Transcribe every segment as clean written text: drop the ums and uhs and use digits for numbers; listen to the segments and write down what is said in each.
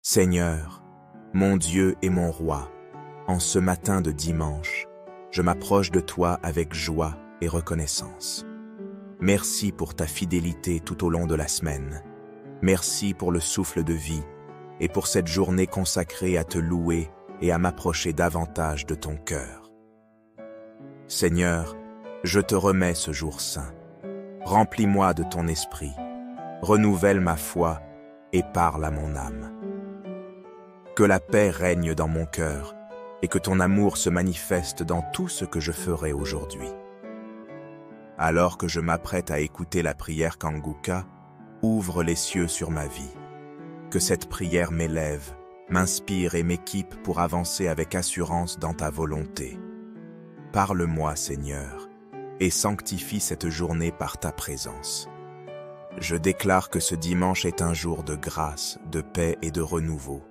Seigneur, mon Dieu et mon Roi, en ce matin de dimanche, je m'approche de toi avec joie et reconnaissance. Merci pour ta fidélité tout au long de la semaine. Merci pour le souffle de vie et pour cette journée consacrée à te louer et à m'approcher davantage de ton cœur. Seigneur, je te remets ce jour saint. Remplis-moi de ton esprit, renouvelle ma foi et parle à mon âme. Que la paix règne dans mon cœur et que ton amour se manifeste dans tout ce que je ferai aujourd'hui. Alors que je m'apprête à écouter la prière Kanguka, ouvre les cieux sur ma vie. Que cette prière m'élève, m'inspire et m'équipe pour avancer avec assurance dans ta volonté. Parle-moi, Seigneur, et sanctifie cette journée par ta présence. Je déclare que ce dimanche est un jour de grâce, de paix et de renouveau.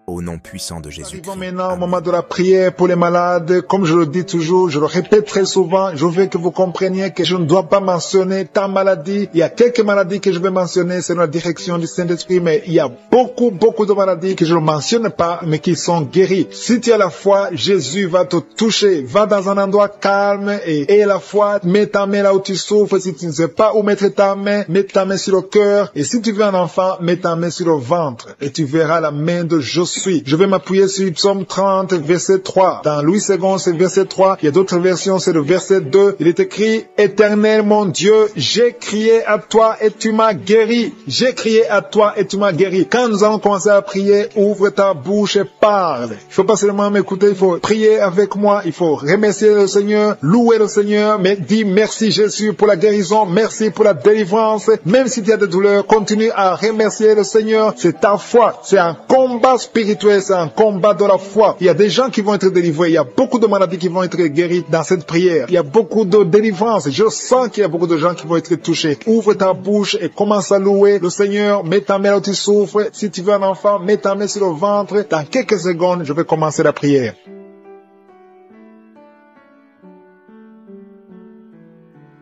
Au nom puissant de Jésus-Christ. Arrivons maintenant au moment de la prière pour les malades. Comme je le dis toujours, je le répète très souvent, je veux que vous compreniez que je ne dois pas mentionner ta maladie. Il y a quelques maladies que je vais mentionner selon la direction du Saint-Esprit, mais il y a beaucoup de maladies que je ne mentionne pas, mais qui sont guéries. Si tu as la foi, Jésus va te toucher. Va dans un endroit calme et aie la foi. Mets ta main là où tu souffres. Si tu ne sais pas où mettre ta main, mets ta main sur le cœur. Et si tu veux un enfant, mets ta main sur le ventre. Et tu verras la main de Josué. Je vais m'appuyer sur Psaume 30, verset 3. Dans Louis II, c'est verset 3. Il y a d'autres versions, c'est le verset 2. Il est écrit, « Éternel mon Dieu, j'ai crié à toi et tu m'as guéri. J'ai crié à toi et tu m'as guéri. » Quand nous allons commencer à prier, ouvre ta bouche et parle. Il faut pas seulement m'écouter, il faut prier avec moi. Il faut remercier le Seigneur, louer le Seigneur, mais dis merci Jésus pour la guérison, merci pour la délivrance. Même si tu as des douleurs, continue à remercier le Seigneur. C'est ta foi. C'est un combat spirituel. C'est un combat de la foi. Il y a des gens qui vont être délivrés. Il y a beaucoup de maladies qui vont être guéries dans cette prière. Il y a beaucoup de délivrance. Je sens qu'il y a beaucoup de gens qui vont être touchés. Ouvre ta bouche et commence à louer le Seigneur. Mets ta main où tu souffres. Si tu veux un enfant, mets ta main sur le ventre. Dans quelques secondes, je vais commencer la prière.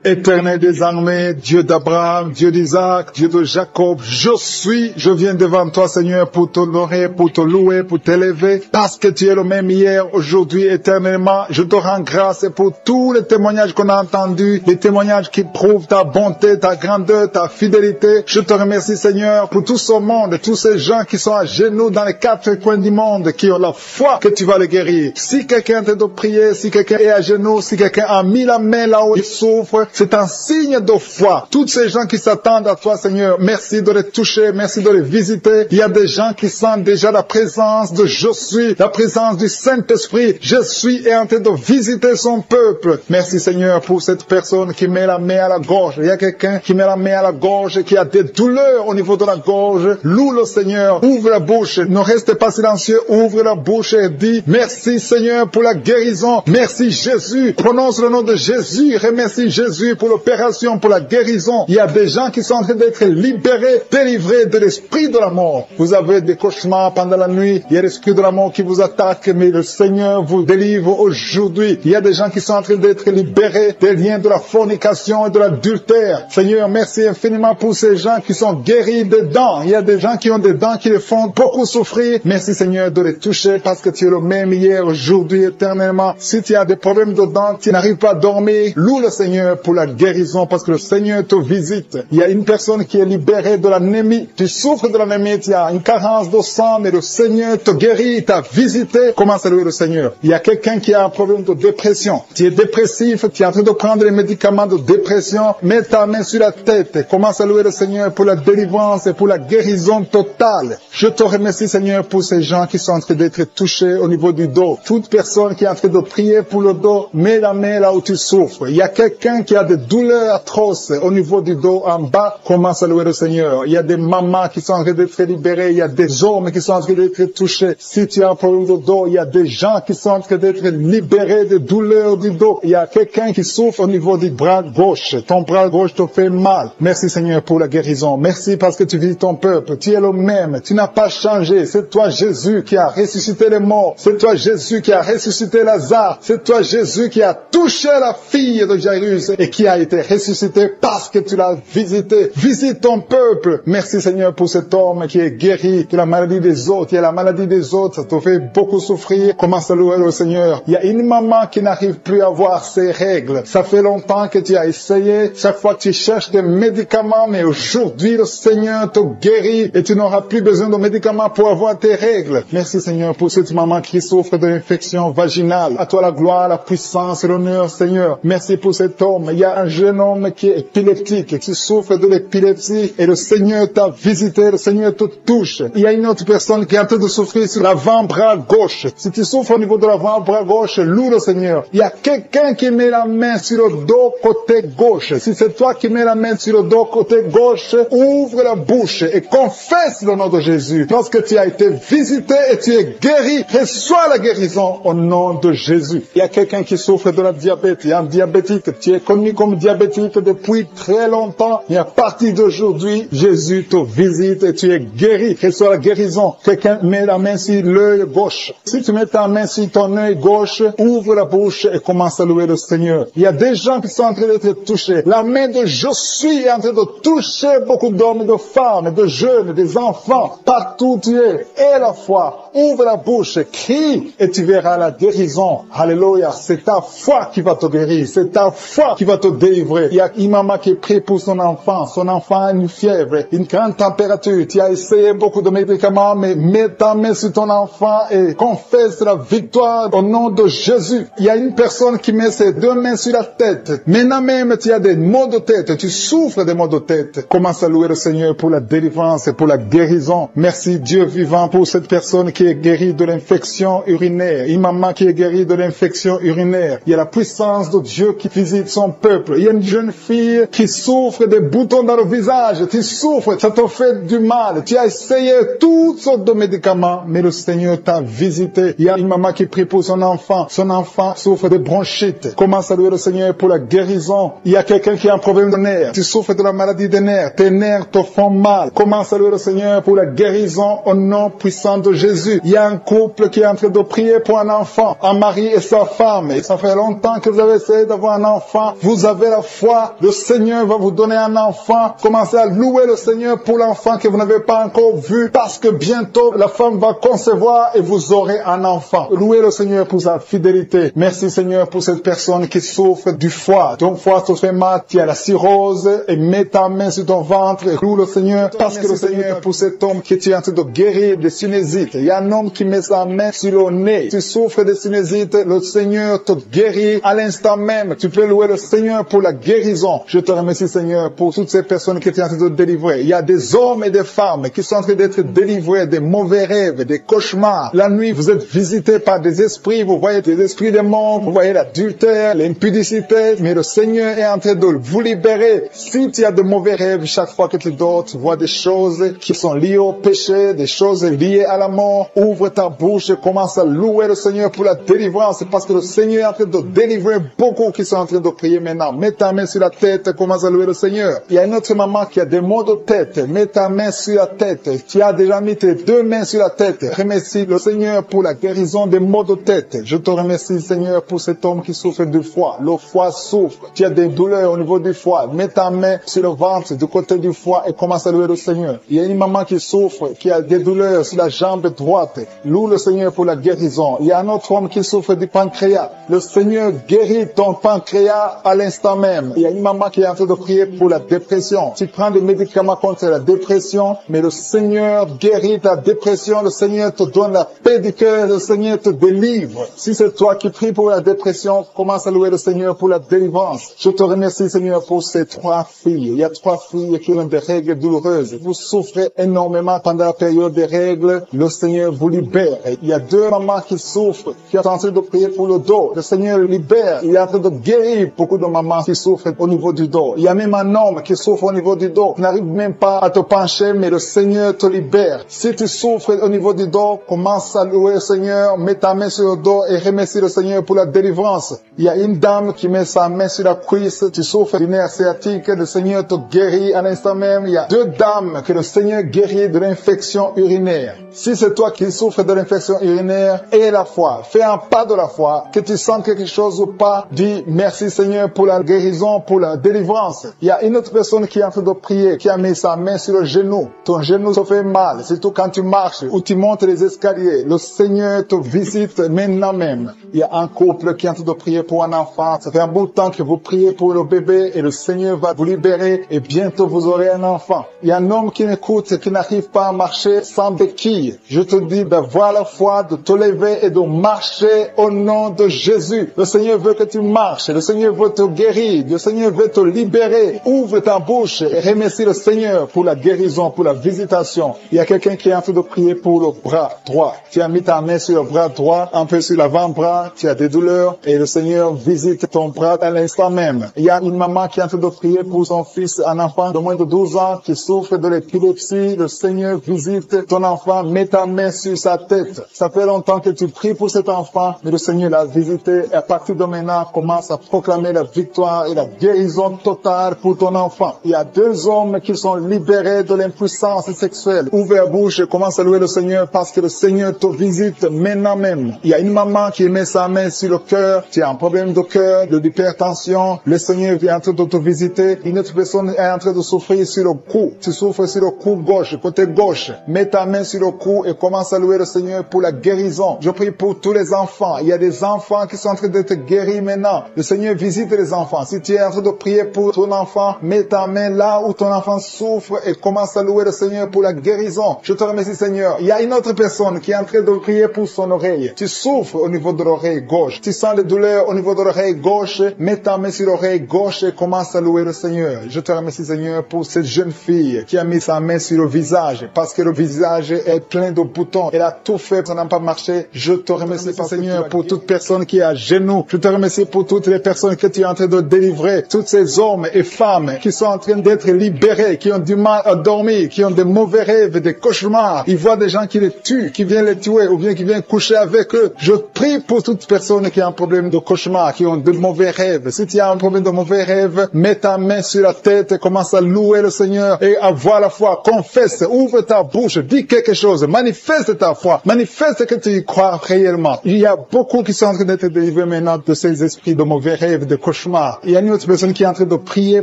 Éternel des armées, Dieu d'Abraham, Dieu d'Isaac, Dieu de Jacob, je viens devant toi Seigneur pour t'honorer, pour te louer, pour t'élever, parce que tu es le même hier, aujourd'hui, éternellement. Je te rends grâce pour tous les témoignages qu'on a entendus, les témoignages qui prouvent ta bonté, ta grandeur, ta fidélité. Je te remercie Seigneur pour tout ce monde, tous ces gens qui sont à genoux dans les quatre coins du monde, qui ont la foi que tu vas les guérir. Si quelqu'un te doit prier, si quelqu'un est à genoux, si quelqu'un a mis la main là où il souffre, c'est un signe de foi. Tous ces gens qui s'attendent à toi, Seigneur, merci de les toucher, merci de les visiter. Il y a des gens qui sentent déjà la présence de Josué, la présence du Saint-Esprit. Jésus est en train de visiter son peuple. Merci, Seigneur, pour cette personne qui met la main à la gorge. Il y a quelqu'un qui met la main à la gorge, qui a des douleurs au niveau de la gorge. Loue le Seigneur, ouvre la bouche. Ne reste pas silencieux, ouvre la bouche et dis, merci, Seigneur, pour la guérison. Merci, Jésus. Prononce le nom de Jésus. Remercie Jésus pour l'opération, pour la guérison. Il y a des gens qui sont en train d'être libérés, délivrés de l'esprit de la mort. Vous avez des cauchemars pendant la nuit. Il y a l'esprit de la mort qui vous attaque, mais le Seigneur vous délivre aujourd'hui. Il y a des gens qui sont en train d'être libérés des liens de la fornication et de l'adultère. Seigneur, merci infiniment pour ces gens qui sont guéris des dents. Il y a des gens qui ont des dents qui les font beaucoup souffrir. Merci Seigneur de les toucher parce que tu es le même hier, aujourd'hui, éternellement. Si tu as des problèmes de dents, tu n'arrives pas à dormir, loue le Seigneur pour la guérison parce que le Seigneur te visite. Il y a une personne qui est libérée de l'anémie. Tu souffres de l'anémie, tu as une carence de sang, mais le Seigneur te guérit, t'a visité. Commence à louer le Seigneur. Il y a quelqu'un qui a un problème de dépression. Tu es dépressif, tu es en train de prendre les médicaments de dépression. Mets ta main sur la tête. Commence à louer le Seigneur pour la délivrance et pour la guérison totale. Je te remercie Seigneur pour ces gens qui sont en train d'être touchés au niveau du dos. Toute personne qui est en train de prier pour le dos, mets la main là où tu souffres. Il y a quelqu'un qui a des douleurs atroces au niveau du dos en bas, commence à louer le Seigneur. Il y a des mamans qui sont en train d'être libérées, il y a des hommes qui sont en train d'être touchés. Si tu as un problème de dos, il y a des gens qui sont en train d'être libérés des douleurs du dos. Il y a quelqu'un qui souffre au niveau du bras gauche. Ton bras gauche te fait mal. Merci Seigneur pour la guérison. Merci parce que tu vis ton peuple. Tu es le même. Tu n'as pas changé. C'est toi Jésus qui a ressuscité les morts. C'est toi Jésus qui a ressuscité Lazare. C'est toi Jésus qui a touché la fille de Jairus et et qui a été ressuscité parce que tu l'as visité. Visite ton peuple. Merci Seigneur pour cet homme qui est guéri de la maladie des autres. Il y a la maladie des autres, ça te fait beaucoup souffrir. Commence à louer le Seigneur. Il y a une maman qui n'arrive plus à voir ses règles. Ça fait longtemps que tu as essayé. Chaque fois que tu cherches des médicaments, mais aujourd'hui le Seigneur te guérit et tu n'auras plus besoin de médicaments pour avoir tes règles. Merci Seigneur pour cette maman qui souffre de l'infection vaginale. À toi la gloire, la puissance et l'honneur Seigneur. Merci pour cet homme. Il y a un jeune homme qui est épileptique, qui souffre de l'épilepsie et le Seigneur t'a visité, le Seigneur te touche. Il y a une autre personne qui est en train de souffrir sur l'avant-bras gauche. Si tu souffres au niveau de l'avant-bras gauche, loue le Seigneur. Il y a quelqu'un qui met la main sur le dos côté gauche. Si c'est toi qui mets la main sur le dos côté gauche, ouvre la bouche et confesse le nom de Jésus. Lorsque tu as été visité et tu es guéri, reçois la guérison au nom de Jésus. Il y a quelqu'un qui souffre de la diabète. Il y a un diabétique. Tu es connu comme diabétique depuis très longtemps. Et à partir d'aujourd'hui, Jésus te visite et tu es guéri. Reçois la guérison. Quelqu'un met la main sur l'œil gauche. Si tu mets ta main sur ton œil gauche, ouvre la bouche et commence à louer le Seigneur. Il y a des gens qui sont en train d'être touchés. La main de je suis est en train de toucher beaucoup d'hommes, de femmes, de jeunes, des enfants. Partout où tu es. Et la foi. Ouvre la bouche, crie et tu verras la guérison. Alléluia. C'est ta foi qui va te guérir. C'est ta foi qui va te délivrer. Il y a une maman qui prie pour son enfant. Son enfant a une fièvre, une grande température. Tu as essayé beaucoup de médicaments, mais mets ta main sur ton enfant et confesse la victoire au nom de Jésus. Il y a une personne qui met ses deux mains sur la tête. Maintenant même, tu as des maux de tête. Tu souffres des maux de tête. Commence à louer le Seigneur pour la délivrance et pour la guérison. Merci Dieu vivant pour cette personne qui est guérie de l'infection urinaire. Une maman qui est guérie de l'infection urinaire. Il y a la puissance de Dieu qui visite son peuple. Il y a une jeune fille qui souffre des boutons dans le visage. Tu souffres, ça te fait du mal. Tu as essayé toutes sortes de médicaments, mais le Seigneur t'a visité. Il y a une maman qui prie pour son enfant. Son enfant souffre de bronchite. Commence à louer le Seigneur pour la guérison. Il y a quelqu'un qui a un problème de nerfs. Tu souffres de la maladie des nerfs. Tes nerfs te font mal. Commence à louer le Seigneur pour la guérison au nom puissant de Jésus. Il y a un couple qui est en train de prier pour un enfant. Un mari et sa femme. Et ça fait longtemps que vous avez essayé d'avoir un enfant. Vous avez la foi. Le Seigneur va vous donner un enfant. Commencez à louer le Seigneur pour l'enfant que vous n'avez pas encore vu. Parce que bientôt, la femme va concevoir et vous aurez un enfant. Louez le Seigneur pour sa fidélité. Merci Seigneur pour cette personne qui souffre du foie. Ton foie te fait mal. Tu as la cirrhose et mets ta main sur ton ventre et loue le Seigneur. Parce que le Seigneur pour cet homme qui est en train de guérir des sinusites. Il y a un homme qui met sa main sur le nez. Tu souffres des sinusites. Le Seigneur te guérit à l'instant même. Tu peux louer le Seigneur pour la guérison. Je te remercie Seigneur pour toutes ces personnes qui étaient en train de délivrer. Il y a des hommes et des femmes qui sont en train d'être délivrés des mauvais rêves, des cauchemars. La nuit, vous êtes visités par des esprits. Vous voyez des esprits des morts. Vous voyez l'adultère, l'impudicité. Mais le Seigneur est en train de vous libérer. Si tu as de mauvais rêves, chaque fois que tu dors, tu vois des choses qui sont liées au péché, des choses liées à la mort. Ouvre ta bouche et commence à louer le Seigneur pour la délivrance. Parce que le Seigneur est en train de délivrer beaucoup qui sont en train de prier maintenant. Mets ta main sur la tête et commence à louer le Seigneur. Il y a une autre maman qui a des maux de tête. Mets ta main sur la tête. Tu as déjà mis tes deux mains sur la tête. Remercie le Seigneur pour la guérison des maux de tête. Je te remercie Seigneur pour cet homme qui souffre du foie. Le foie souffre. Tu as des douleurs au niveau du foie. Mets ta main sur le ventre du côté du foie et commence à louer le Seigneur. Il y a une maman qui souffre, qui a des douleurs sur la jambe droite. Loue le Seigneur pour la guérison. Il y a un autre homme qui souffre du pancréas. Le Seigneur guérit ton pancréas à l'instant même. Il y a une maman qui est en train de prier pour la dépression. Tu prends des médicaments contre la dépression, mais le Seigneur guérit ta dépression. Le Seigneur te donne la paix du cœur. Le Seigneur te délivre. Si c'est toi qui pries pour la dépression, commence à louer le Seigneur pour la délivrance. Je te remercie Seigneur pour ces 3 filles. Il y a 3 filles qui ont des règles douloureuses. Vous souffrez énormément pendant la période des règles. Le Seigneur vous libère. Il y a 2 mamans qui souffrent, qui sont en train de prier pour le dos. Le Seigneur libère. Il est en train de guérir beaucoup de mamans qui souffrent au niveau du dos. Il y a même un homme qui souffre au niveau du dos. Tu n'arrives même pas à te pencher, mais le Seigneur te libère. Si tu souffres au niveau du dos, commence à louer le Seigneur, mets ta main sur le dos et remercie le Seigneur pour la délivrance. Il y a une dame qui met sa main sur la cuisse. Tu souffres du nerf sciatique. Le Seigneur te guérit à l'instant même. Il y a 2 dames que le Seigneur guérit de l'infection urinaire. Si c'est toi qui souffres de l'infection urinaire, aie la foi. Fais un pas de la foi. Que tu sens quelque chose ou pas, dis merci Seigneur pour la guérison, pour la délivrance. Il y a une autre personne qui est en train de prier, qui a mis sa main sur le genou. Ton genou se fait mal, surtout quand tu marches ou tu montes les escaliers. Le Seigneur te visite maintenant même. Il y a un couple qui est en train de prier pour un enfant. Ça fait un bout de temps que vous priez pour le bébé et le Seigneur va vous libérer et bientôt vous aurez un enfant. Il y a un homme qui m'écoute et qui n'arrive pas à marcher sans béquille. Je te dis d'avoir la foi, de te lever et de marcher au nom de Jésus. Le Seigneur veut que tu marches. Le Seigneur veut te guérir. Le Seigneur veut te libérer. Ouvre ta bouche et remercie le Seigneur pour la guérison, pour la visitation. Il y a quelqu'un qui est en train de prier pour le bras droit. Tu as mis ta main sur le bras droit, un peu sur l'avant-bras. Tu as des douleurs et le Seigneur visite ton bras à l'instant même. Il y a une maman qui est en train de prier pour son fils, un enfant de moins de 12 ans qui souffre de l'épilepsie. Le Seigneur visite ton enfant. Mets ta main sur sa tête. Ça fait longtemps que tu pries pour cet enfant, mais le Seigneur l'a visité et à partir de maintenant, commence à proclamer la victoire et la guérison totale pour ton enfant. Il y a 2 hommes qui sont libérés de l'impuissance sexuelle. Ouvre la bouche et commence à louer le Seigneur parce que le Seigneur te visite maintenant même. Il y a une maman qui met sa main sur le cœur. Tu as un problème de cœur, de l'hypertension. Le Seigneur vient en train de te visiter. Une autre personne est en train de souffrir sur le cou. Tu souffres sur le cou gauche, côté gauche. Mets ta main sur le cou et commence à louer le Seigneur pour la guérison. Je prie pour tous les enfants. Il y a des enfants qui sont en train d'être guéris maintenant. Le Seigneur visite les enfants. Si tu es en train de prier pour ton enfant, mets ta main là où ton enfant souffre et commence à louer le Seigneur pour la guérison. Je te remercie, Seigneur. Il y a une autre personne qui est en train de prier pour son oreille. Tu souffres au niveau de l'oreille gauche. Tu sens les douleurs au niveau de l'oreille gauche. Mets ta main sur l'oreille gauche et commence à louer le Seigneur. Je te remercie, Seigneur, pour cette jeune fille qui a mis sa main sur le visage parce que le visage est plein de boutons. Elle a tout fait, ça n'a pas marché. Je te remercie, Seigneur, pour toute personne qui est à genoux. Je te remercie pour toutes les personnes que tu es en train de délivrer. Tous ces hommes et femmes qui sont en train d'être libérés, qui ont du mal à dormir, qui ont des mauvais rêves, des cauchemars. Ils voient des gens qui les tuent, qui viennent les tuer ou bien qui viennent coucher avec eux. Je prie pour toute personne qui a un problème de cauchemar, qui ont de mauvais rêves. Si tu as un problème de mauvais rêves, mets ta main sur la tête et commence à louer le Seigneur et avoir la foi. Confesse, ouvre ta bouche, dis quelque chose, manifeste ta foi, manifeste que tu y crois réellement. Il y a beaucoup qui sont en train d'être délivrés maintenant de ces esprits de mauvais rêves, de cauchemars. Il y a une autre personne qui est en train de prier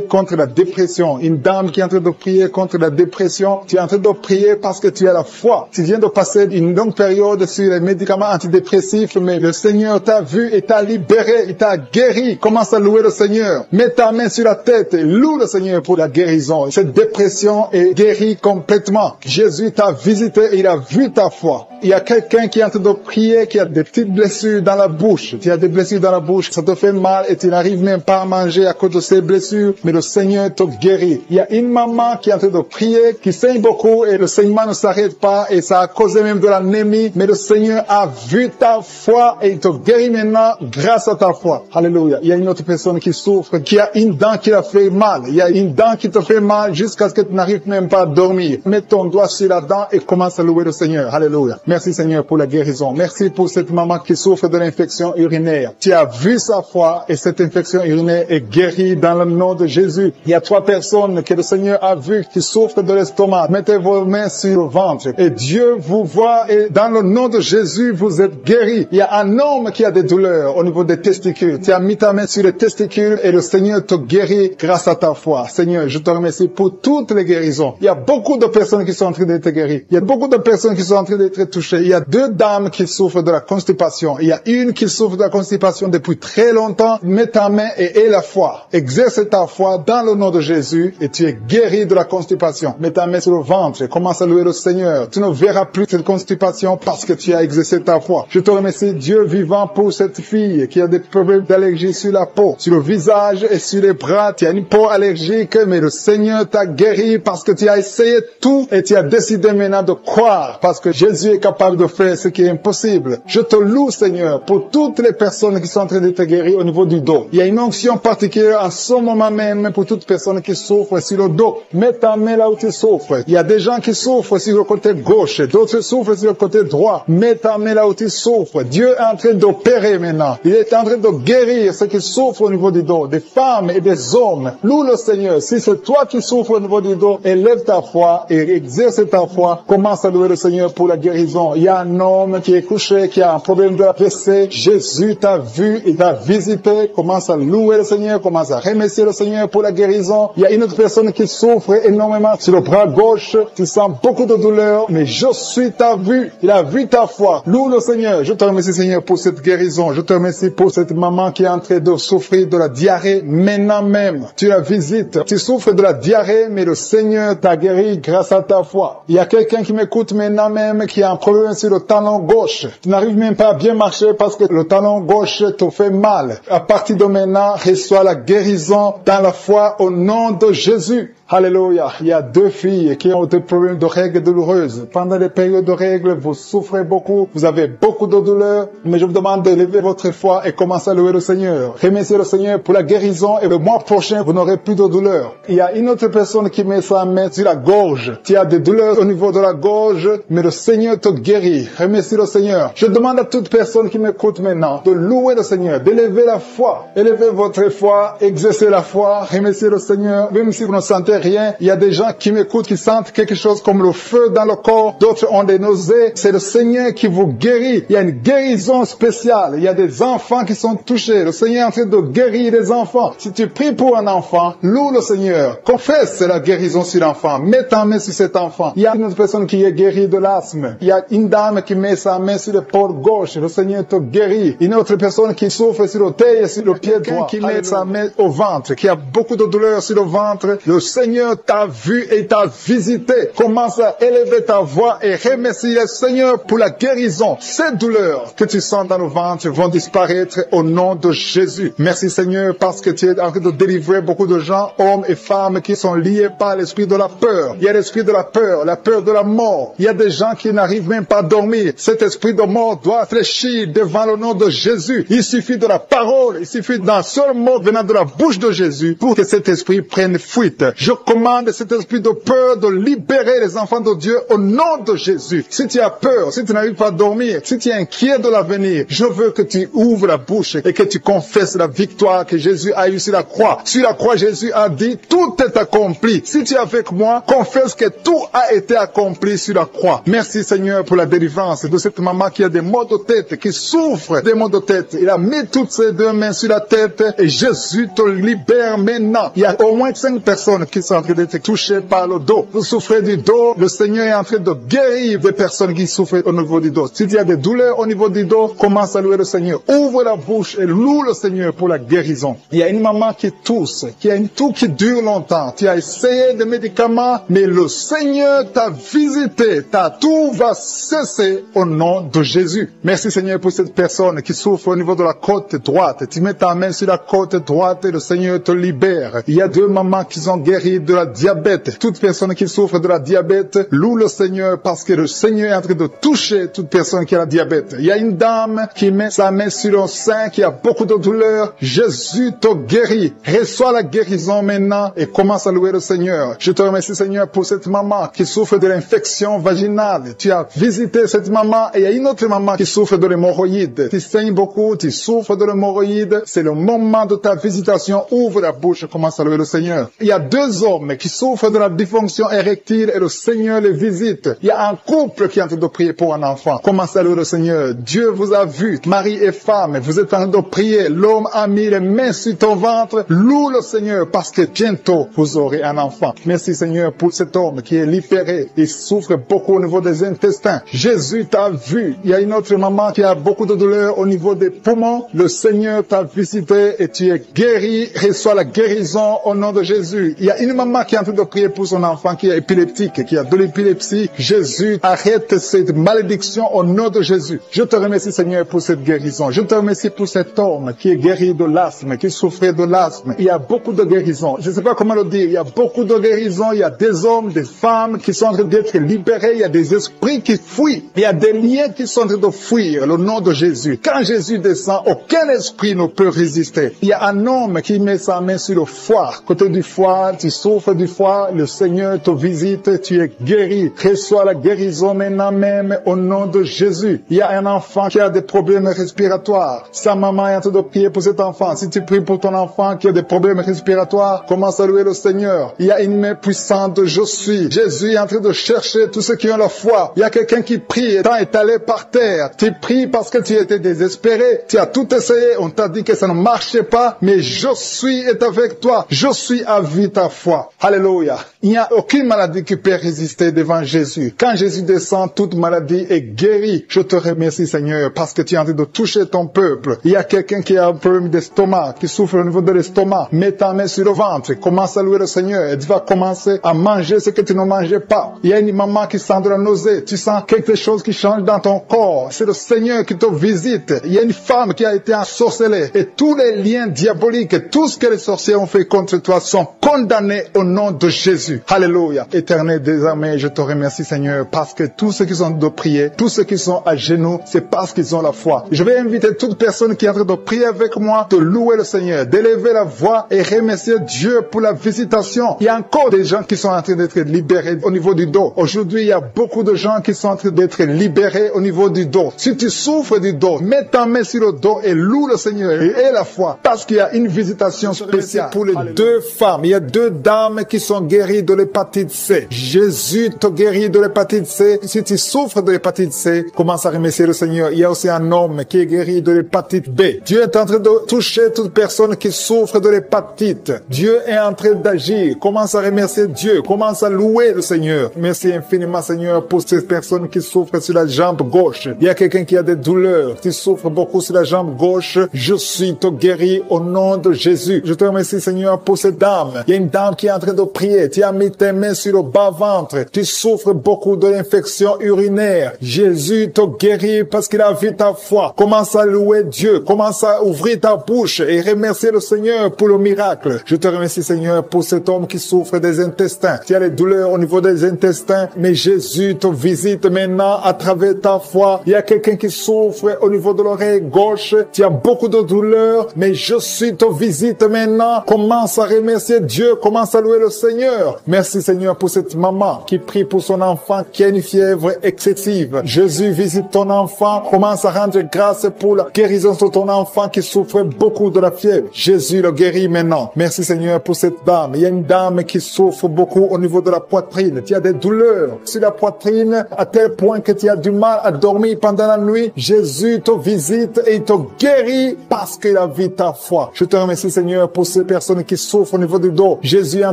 contre la dépression. Une dame qui est en train de prier contre la dépression. Tu es en train de prier parce que tu as la foi. Tu viens de passer une longue période sur les médicaments antidépressifs, mais le Seigneur t'a vu et t'a libéré, il t'a guéri. Commence à louer le Seigneur. Mets ta main sur la tête et loue le Seigneur pour la guérison. Cette dépression est guérie complètement. Jésus t'a visité et il a vu ta foi. Il y a quelqu'un qui est en train de prier, qui a des petites blessures dans la bouche. Tu as des blessures dans la bouche, ça te fait mal et tu n'arrives même pas à manger à cause de ces blessures, mais le Seigneur te guérit. Il y a une maman qui est en train de prier, qui saigne beaucoup et le saignement ne s'arrête pas et ça a causé même de l'anémie, mais le Seigneur a vu ta foi et il te guérit maintenant grâce à ta foi. Alléluia. Il y a une autre personne qui souffre, qui a une dent qui la fait mal. Il y a une dent qui te fait mal jusqu'à ce que tu n'arrives même pas à dormir. Mets ton doigt sur la dent et commence à louer le Seigneur. Alléluia. Merci Seigneur pour la guérison. Merci pour cette maman qui souffre de l'infection urinaire. Tu as vu sa foi et cette infection urinaire est guérie dans le nom de Jésus. Il y a 3 personnes que le Seigneur a vu qui souffrent de l'estomac. Mettez vos mains sur le ventre et Dieu vous voit et dans le nom de Jésus vous êtes guéris. Il y a un homme qui a des douleurs au niveau des testicules. Tu as mis ta main sur les testicules et le Seigneur te guérit grâce à ta foi. Seigneur, je te remercie pour toutes les guérisons. Il y a beaucoup de personnes qui sont en train d'être guéries. Il y a beaucoup de personnes qui sont en train d'être touchées. Il y a 2 dames qui souffrent de la constipation. Il y a une qui souffre de la constipation depuis très longtemps. Mets ta main et aie la foi. Exerce ta foi dans le nom de Jésus et tu es guéri de la constipation. Mets ta main sur le ventre et commence à louer le Seigneur. Tu ne verras plus cette constipation parce que tu as exercé ta foi. Je te remercie, Dieu vivant, pour cette fille qui a des problèmes d'allergie sur la peau, sur le visage et sur les bras. Tu as une peau allergique, mais le Seigneur t'a guéri parce que tu as essayé tout et tu as décidé maintenant de croire parce que Jésus est capable de faire ce qui est impossible. Je te loue, Seigneur, pour toutes les personnes qui sont en train d'être guéries au niveau du dos. Il y a une onction particulière en ce moment même pour toutes personnes qui souffrent sur le dos. Mets ta main là où tu souffres. Il y a des gens qui souffrent sur le côté gauche, d'autres souffrent sur le côté droit. Mets ta main là où tu souffres. Dieu est en train d'opérer maintenant. Il est en train de guérir ceux qui souffrent au niveau du dos, des femmes et des hommes. Loue le Seigneur. Si c'est toi qui souffres au niveau du dos, élève ta foi et exerce ta foi. Commence à louer le Seigneur pour la guérison. Il y a un homme qui est couché, qui a un problème de la PC. Jésus t'a vu, il t'a visité. Commence à louer le Seigneur, commence à remercier le Seigneur pour la guérison. Il y a une autre personne qui souffre énormément sur le bras gauche. Tu sens beaucoup de douleur, mais je suis ta vue. Il a vu ta foi. Loue le Seigneur. Je te remercie, Seigneur, pour cette guérison. Je te remercie pour cette maman qui est en train de souffrir de la diarrhée maintenant même. Tu la visites. Tu souffres de la diarrhée, mais le Seigneur t'a guéri grâce à ta foi. Il y a quelqu'un qui m'écoute maintenant même qui a un problème sur le talon gauche. Tu n'arrives même pas à bien marcher parce que le talon gauche te fait mal. À partir de maintenant, reçois la guérison dans la foi au nom de Jésus. Alléluia. Il y a 2 filles qui ont des problèmes de règles douloureuses. Pendant les périodes de règles, vous souffrez beaucoup, vous avez beaucoup de douleurs, mais je vous demande de lever votre foi et commencer à louer le Seigneur. Remerciez le Seigneur pour la guérison et le mois prochain, vous n'aurez plus de douleurs. Il y a une autre personne qui met sa main sur la gorge. Tu as des douleurs au niveau de la gorge, mais le Seigneur te guérit. Remercie le Seigneur. Je demande à toute personne qui m'écoute maintenant de louer le Seigneur, d'élever la foi. Élevez votre foi, exercez la foi, remerciez le Seigneur, même si vous ne sentez rien. Il y a des gens qui m'écoutent, qui sentent quelque chose comme le feu dans le corps. D'autres ont des nausées. C'est le Seigneur qui vous guérit. Il y a une guérison spéciale. Il y a des enfants qui sont touchés. Le Seigneur est en train de guérir les enfants. Si tu pries pour un enfant, loue le Seigneur. Confesse la guérison sur l'enfant. Mets ta main sur cet enfant. Il y a une autre personne qui est guérie de l'asthme. Il y a une dame qui met sa main sur l'épaule gauche. Le Seigneur te guérit. Une autre personne qui souffre sur l'orteil et sur le pied droit. Qui met sa main au ventre, qui a beaucoup de douleur sur le ventre. Le Seigneur t'a vu et t'a visité. Commence à élever ta voix et remercie le Seigneur pour la guérison. Ces douleurs que tu sens dans le ventre vont disparaître au nom de Jésus. Merci Seigneur parce que tu es en train de délivrer beaucoup de gens, hommes et femmes qui sont liés par l'esprit de la peur. Il y a l'esprit de la peur de la mort. Il y a des gens qui n'arrivent même pas à dormir. Cet esprit de mort doit fléchir devant le nom de Jésus. Il suffit de la parole, il suffit d'un seul mot venant de la bouche de Jésus pour que cet esprit prenne fuite. Je commande cet esprit de peur de libérer les enfants de Dieu au nom de Jésus. Si tu as peur, si tu n'arrives pas à dormir, si tu es inquiet de l'avenir, je veux que tu ouvres la bouche et que tu confesses la victoire que Jésus a eue sur la croix. Sur la croix, Jésus a dit, tout est accompli. Si tu es avec moi, confesse que tout a été accompli sur la croix. Merci Seigneur pour la délivrance de cette maman qui a des maux de tête, qui souffre des maux de tête. Il a mis toutes ses 2 mains sur la tête et Jésus te libère maintenant. Il y a au moins 5 personnes qui sont en train d'être touchées par le dos. Vous souffrez du dos, le Seigneur est en train de guérir des personnes qui souffrent au niveau du dos. Si tu as des douleurs au niveau du dos, commence à louer le Seigneur. Ouvre la bouche et loue le Seigneur pour la guérison. Il y a une maman qui tousse, qui a une toux qui dure longtemps. Tu as essayé des médicaments, mais le Seigneur t'a visité. Ta toux va cesser au nom de Jésus. Merci Seigneur pour cette personne qui souffre au niveau de la côte droite. Tu mets ta main sur la côte droite et le Seigneur te libère. Il y a 2 mamans qui sont guéries de la diabète. Toute personne qui souffre de la diabète, loue le Seigneur parce que le Seigneur est en train de toucher toute personne qui a la diabète. Il y a une dame qui met sa main sur le sein, qui a beaucoup de douleur. Jésus te guérit. Reçois la guérison maintenant et commence à louer le Seigneur. Je te remercie Seigneur pour cette maman qui souffre de l'infection vaginale. Tu as visité cette maman et il y a une autre maman qui souffre de l'hémorroïde. Tu saignes beaucoup, tu souffres de l'hémorroïde. C'est le moment de ta visitation. Ouvre la bouche et commence à louer le Seigneur. Il y a 2 hommes qui souffrent de la dysfonction érectile et le Seigneur les visite. Il y a un couple qui est en train de prier pour un enfant. Commencez à louer le Seigneur. Dieu vous a vu, mari et femme. Vous êtes en train de prier. L'homme a mis les mains sur ton ventre. Loue le Seigneur parce que bientôt vous aurez un enfant. Merci Seigneur pour cet homme qui est libéré. Il souffre beaucoup au niveau des intestins. Jésus t'a vu. Il y a une autre maman qui a beaucoup de douleur au niveau des poumons. Le Seigneur t'a visité et tu es guéri. Reçois la guérison au nom de Jésus. Il y a une maman qui est en train de prier pour son enfant qui est épileptique, qui a de l'épilepsie. Jésus, arrête cette malédiction au nom de Jésus. Je te remercie Seigneur pour cette guérison. Je te remercie pour cet homme qui est guéri de l'asthme, qui souffrait de l'asthme. Il y a beaucoup de guérisons. Je ne sais pas comment le dire. Il y a beaucoup de guérisons. Il y a des hommes, des femmes qui sont en train d'être libérés. Il y a des esprits qui fuient. Il y a des liens qui sont en train de fuir le nom de Jésus. Quand Jésus descend, aucun esprit ne peut résister. Il y a un homme qui met sa main sur le foie. Côté du foie, tu souffres du foie, le Seigneur te visite, tu es guéri. Reçois la guérison maintenant même au nom de Jésus. Il y a un enfant qui a des problèmes respiratoires. Sa maman est en train de prier pour cet enfant. Si tu pries pour ton enfant qui a des problèmes respiratoires, commence à louer le Seigneur. Il y a une main puissante, je suis. Jésus est en train de chercher tous ceux qui ont la foi. Il y a quelqu'un qui prie, étant étalé par terre. Tu pries parce que tu étais désespéré. Tu as tout essayé. On t'a dit que ça ne marchait pas. Mais je suis est avec toi. Je suis à vie ta foi. Alléluia. Il n'y a aucune maladie qui peut résister devant Jésus. Quand Jésus descend, toute maladie est guérie. Je te remercie, Seigneur, parce que tu es en train de toucher ton peuple. Il y a quelqu'un qui a un problème d'estomac, qui souffre au niveau de l'estomac. Mets ta main sur le ventre. Commence à louer le Seigneur. Et tu vas commencer à manger ce que tu ne mangeais pas. Il y a une maman qui sent de la nausée. Tu sens quelque chose qui change dans ton corps. C'est le Seigneur qui te visite. Il y a une femme qui a été ensorcelée. Et tous les liens diaboliques, tout ce que les sorciers ont fait contre toi sont condamnés au nom de Jésus. Alléluia. Éternel des armées, je te remercie, Seigneur, parce que tous ceux qui sont de prier, tous ceux qui sont à genoux, c'est parce qu'ils ont la foi. Je vais inviter toute personne qui est en train de prier avec moi de louer le Seigneur, d'élever la voix et remercier Dieu pour la visitation. Il y a encore des gens qui sont en train d'être libérés au niveau du dos. Aujourd'hui, il y a beaucoup de gens qui sont en train d'être libérés au niveau du dos. Si tu souffres du dos, mets ta main sur le dos et loue le Seigneur et aie la foi, parce qu'il y a une visitation spéciale pour les deux femmes. Il y a deux dames qui sont guéries de l'hépatite C. Jésus te guérit de l'hépatite C. Si tu souffres de l'hépatite C, commence à remercier le Seigneur. Il y a aussi un homme qui est guéri de l'hépatite B. Dieu est en train de toucher toute personne qui souffre de l'hépatite. Dieu est en train d'agir. Commence à remercier Dieu. Commence à louer le Seigneur. Merci infiniment, Seigneur, pour ces personnes qui souffrent sur la jambe gauche. Il y a quelqu'un qui a des douleurs. Tu souffres beaucoup sur la jambe gauche. Je suis te guéri au nom de Jésus. Je te remercie, Seigneur, pour cette dame. Il y a une dame qui est en train de prier. Tu as mis tes mains sur le bas-ventre. Tu souffres beaucoup de l'infection urinaire. Jésus te guérit parce qu'il a vu ta foi. Commence à louer Dieu. Commence à ouvrir ta bouche et remercier le Seigneur pour le miracle. Je te remercie, Seigneur, pour cet homme qui souffre des intestins. Tu as les douleurs au niveau des intestins, mais Jésus te visite maintenant à travers ta foi. Il y a quelqu'un qui souffre au niveau de l'oreille gauche. Tu as beaucoup de douleurs, mais je suis te visite maintenant. Commence à remercier Dieu. Commence à louer le Seigneur. Merci, Seigneur, pour cette maman qui prie pour son enfant qui a une fièvre excessive. Jésus visite ton enfant. Commence à rendre grâce pour la guérison de ton enfant qui souffre beaucoup de la fièvre. Jésus le guérit maintenant. Merci, Seigneur, pour cette dame. Il y a une dame qui souffre beaucoup au niveau de la poitrine. Tu as des douleurs sur la poitrine à tel point que tu as du mal à dormir pendant la nuit. Jésus te visite et il te guérit parce qu'il a vu ta foi. Je te remercie, Seigneur, pour ces personnes qui souffrent au niveau du dos. Jésus est en